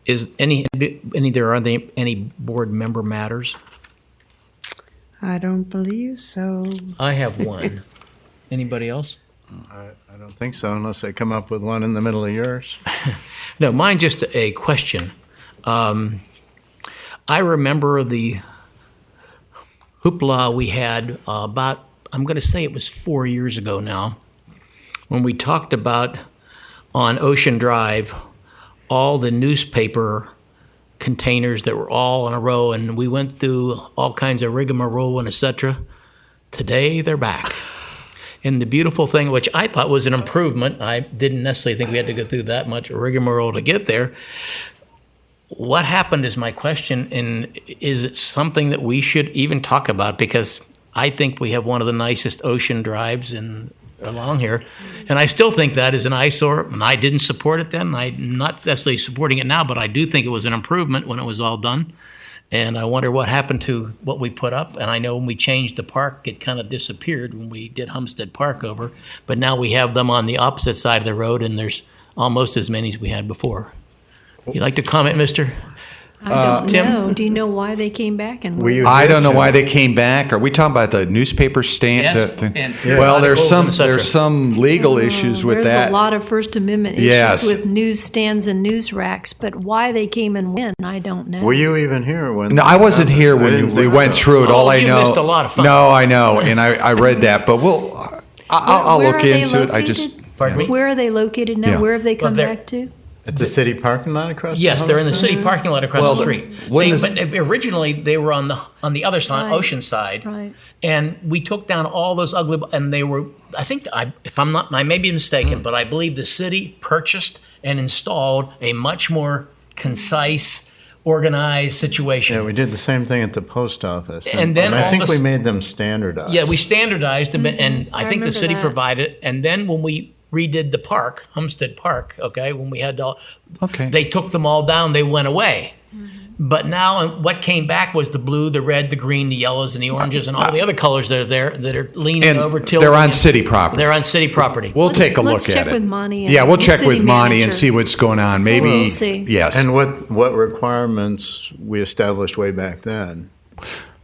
Is any board member matters?
I don't believe so.
I have one. Anybody else?
I don't think so, unless they come up with one in the middle of yours.
No, mine just a question. I remember the hoopla we had about, I'm going to say it was 4 years ago now, when we talked about on Ocean Drive all the newspaper containers that were all in a row, and we went through all kinds of rigmarole and etc. Today they're back. And the beautiful thing, which I thought was an improvement, I didn't necessarily think we had to go through that much rigmarole to get there. What happened is my question, and is it something that we should even talk about? Because I think we have one of the nicest ocean drives along here, and I still think that is an eyesore, and I didn't support it then. I'm not necessarily supporting it now, but I do think it was an improvement when it was all done. And I wonder what happened to what we put up. And I know when we changed the park, it kind of disappeared when we did Homestead Park over. But now we have them on the opposite side of the road, and there's almost as many as we had before. You'd like to comment, Mister?
I don't
Tim?
know. Do you know why they came back? And
I don't know why they came back. Are we talking about the newspaper stand?
Yes, and
Well, there's
articles,
some
et cetera.
legal issues with
there's
that.
a lot of First Amendment issues
Yes.
with newsstands and news racks, but why they came and when, I don't know.
Were you even here when?
No, I wasn't here
I
when
didn't
we
think
went
so.
through it. All I
you
know,
missed a lot of fun.
No, I know, and I read that, but I'll
Where
look
are they
into it. I just
located?
Pardon me?
Where are they located now?
Yeah.
Where have they come
they're-
back to?
At the city parking lot across.
Yes,
the
they're in the
Homestead?
city parking lot across
Well,
the street.
when is-
But originally they were on the other side,
Right.
ocean side,
Right.
and we took down all those ugly. And they were, I think, if I'm not, I may be mistaken, but I believe the city purchased and installed a much more concise, organized situation.
Yeah, we did the same thing at the post office.
And then
I
all
think
of a
we
s-
made them standardized.
Yeah, we standardized them, and I think the
remember
city
that.
provided it. And then when we redid the park, Homestead Park, okay, when we had all, they took them all down, they went away. But now what came back was the blue, the red, the green, the yellows, and the oranges, and all the other colors that are there that are leaning
And
over, tilting.
they're on
and-
city property.
They're on city property.
We'll take a look
let's
at
check
it.
with Monty and
Yeah, we'll
the
check
city
with Monty and
manager.
see what's going on. Maybe,
We'll see.
yes.
And what requirements we established way back then.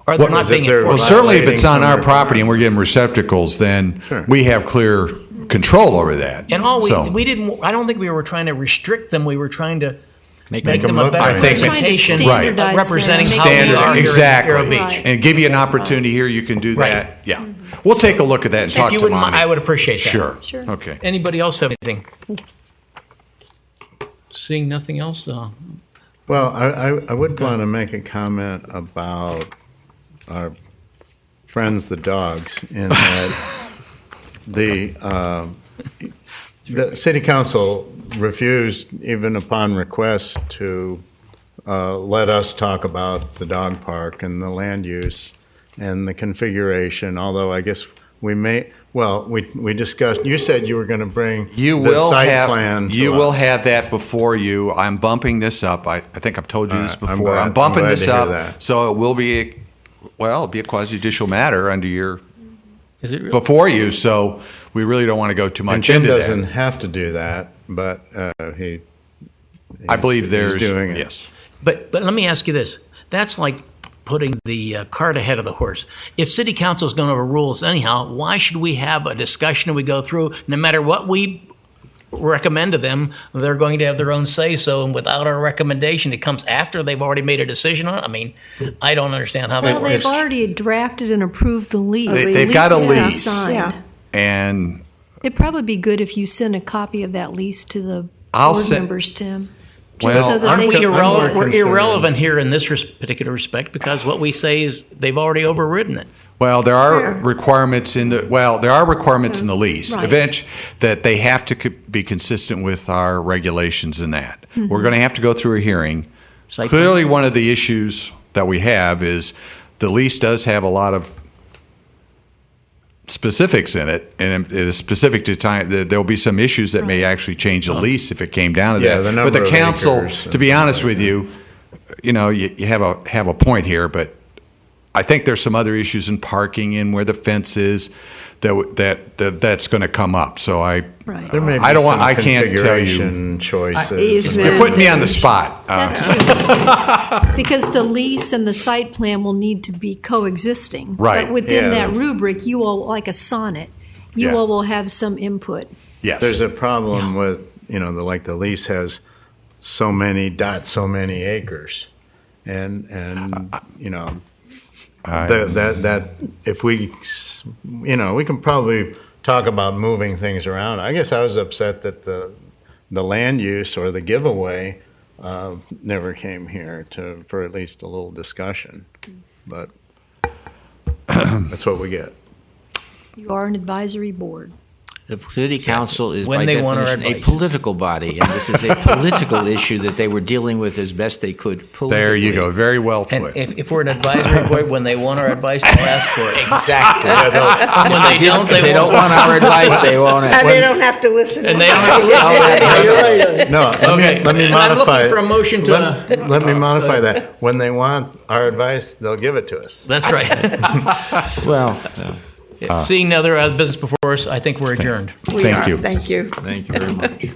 Or they're
What-
not being
well,
enforced.
certainly if it's on
Violating
our
some
property and we're giving receptacles, then we have clear control over that.
And all
So-
we didn't. I don't think we were trying to restrict them. We were trying to
Make
make
them
them a
look
better
nice.
presentation,
Right.
of representing how
Standard,
we are
exactly.
here at Vero Beach.
And give you an opportunity here, you can do
Right.
that. Yeah. We'll take a look at that and
If
talk
you
to
wouldn't
Monty.
mind, I would appreciate that.
Sure.
Sure.
Okay.
Anybody else have anything? Seeing nothing else,
Well, I would want to make a comment about our friends, the dogs, in that the city council refused, even upon request, to let us talk about the dog park and the land use and the configuration, although I guess we may, well, we discussed, you said you were going to bring
You
the
will
site
have
plan to
you will
us.
have that before you. I'm bumping this up. I think I've told you this
All right,
before.
I'm
I'm bumping
glad
this
to hear
up,
that.
so it will be it'll be a quasi-judicial matter under your
is it
before you. So we really don't want to go too much
And Jim
into
doesn't
that.
have to do that, but he.
I believe
he's
there's
doing it.
yes.
But let me ask you this: that's like putting the cart ahead of the horse. If city council is going to overrule us anyhow, why should we have a discussion and we go through? No matter what we recommend to them, they're going to have their own say. So, and without our recommendation, it comes after they've already made a decision on it. I mean, I don't understand how
Well,
that
they've
works.
already drafted and approved the lease.
They've got a
has been
lease.
signed.
Yeah.
And
It'd probably be good if you sent a copy of that lease to the
I'll
board
send-
members, Tim.
Well,
Just so that
Aren't
they
we
can see
irrelevant?
it.
We're irrelevant here in this particular respect because what we say is they've already overridden it.
well, there are requirements in the in the lease.
Right.
That they have to be consistent with our regulations in that.
Mm-hmm.
We're going to have to go through a hearing.
Site
Clearly, one of the issues that we have is the lease does have a lot of specifics in it, and it is specific to time. There will be some issues that may actually change the lease if it came down to
Yeah,
that.
the
But
number
the
of
council,
acres.
to be honest with you, you have a point here, but I think there's some other issues in parking and where the fence is that's going to come up. So
Right.
There may be
I don't want.
some
I can't tell you.
configuration choices.
Easement.
You're putting me on the spot.
That's true. Because the lease and the site plan will need to be coexisting.
Right.
But within
Yeah.
that rubric, you all, like a sonnet, you
Yeah.
all will have some input.
Yes.
There's a problem with, the lease has so many so many acres. And that if we can probably talk about moving things around. I guess I was upset that the land use or the giveaway never came here for at least a little discussion. But that's what we get.
You are an advisory board.
The city council is
When
by
they want our
definition a
advice.
political body, and this is a political issue that they were dealing with as best they could politically.
There you go. Very well
And
put.
if we're an advisory board, when they want our advice, they'll ask for it.
Exactly.
When they don't,
If they don't want our advice, they won't.
And they don't have to listen.
And they don't have to listen.
No,
Okay.
let me
And I'm
modify
looking for a motion to.
Let me modify that. When they want our advice, they'll give it to us.
That's right.
Well,
Seeing no other business before us, I think we're adjourned.
We
Thank
are.
you.
Thank you.
thank you very much.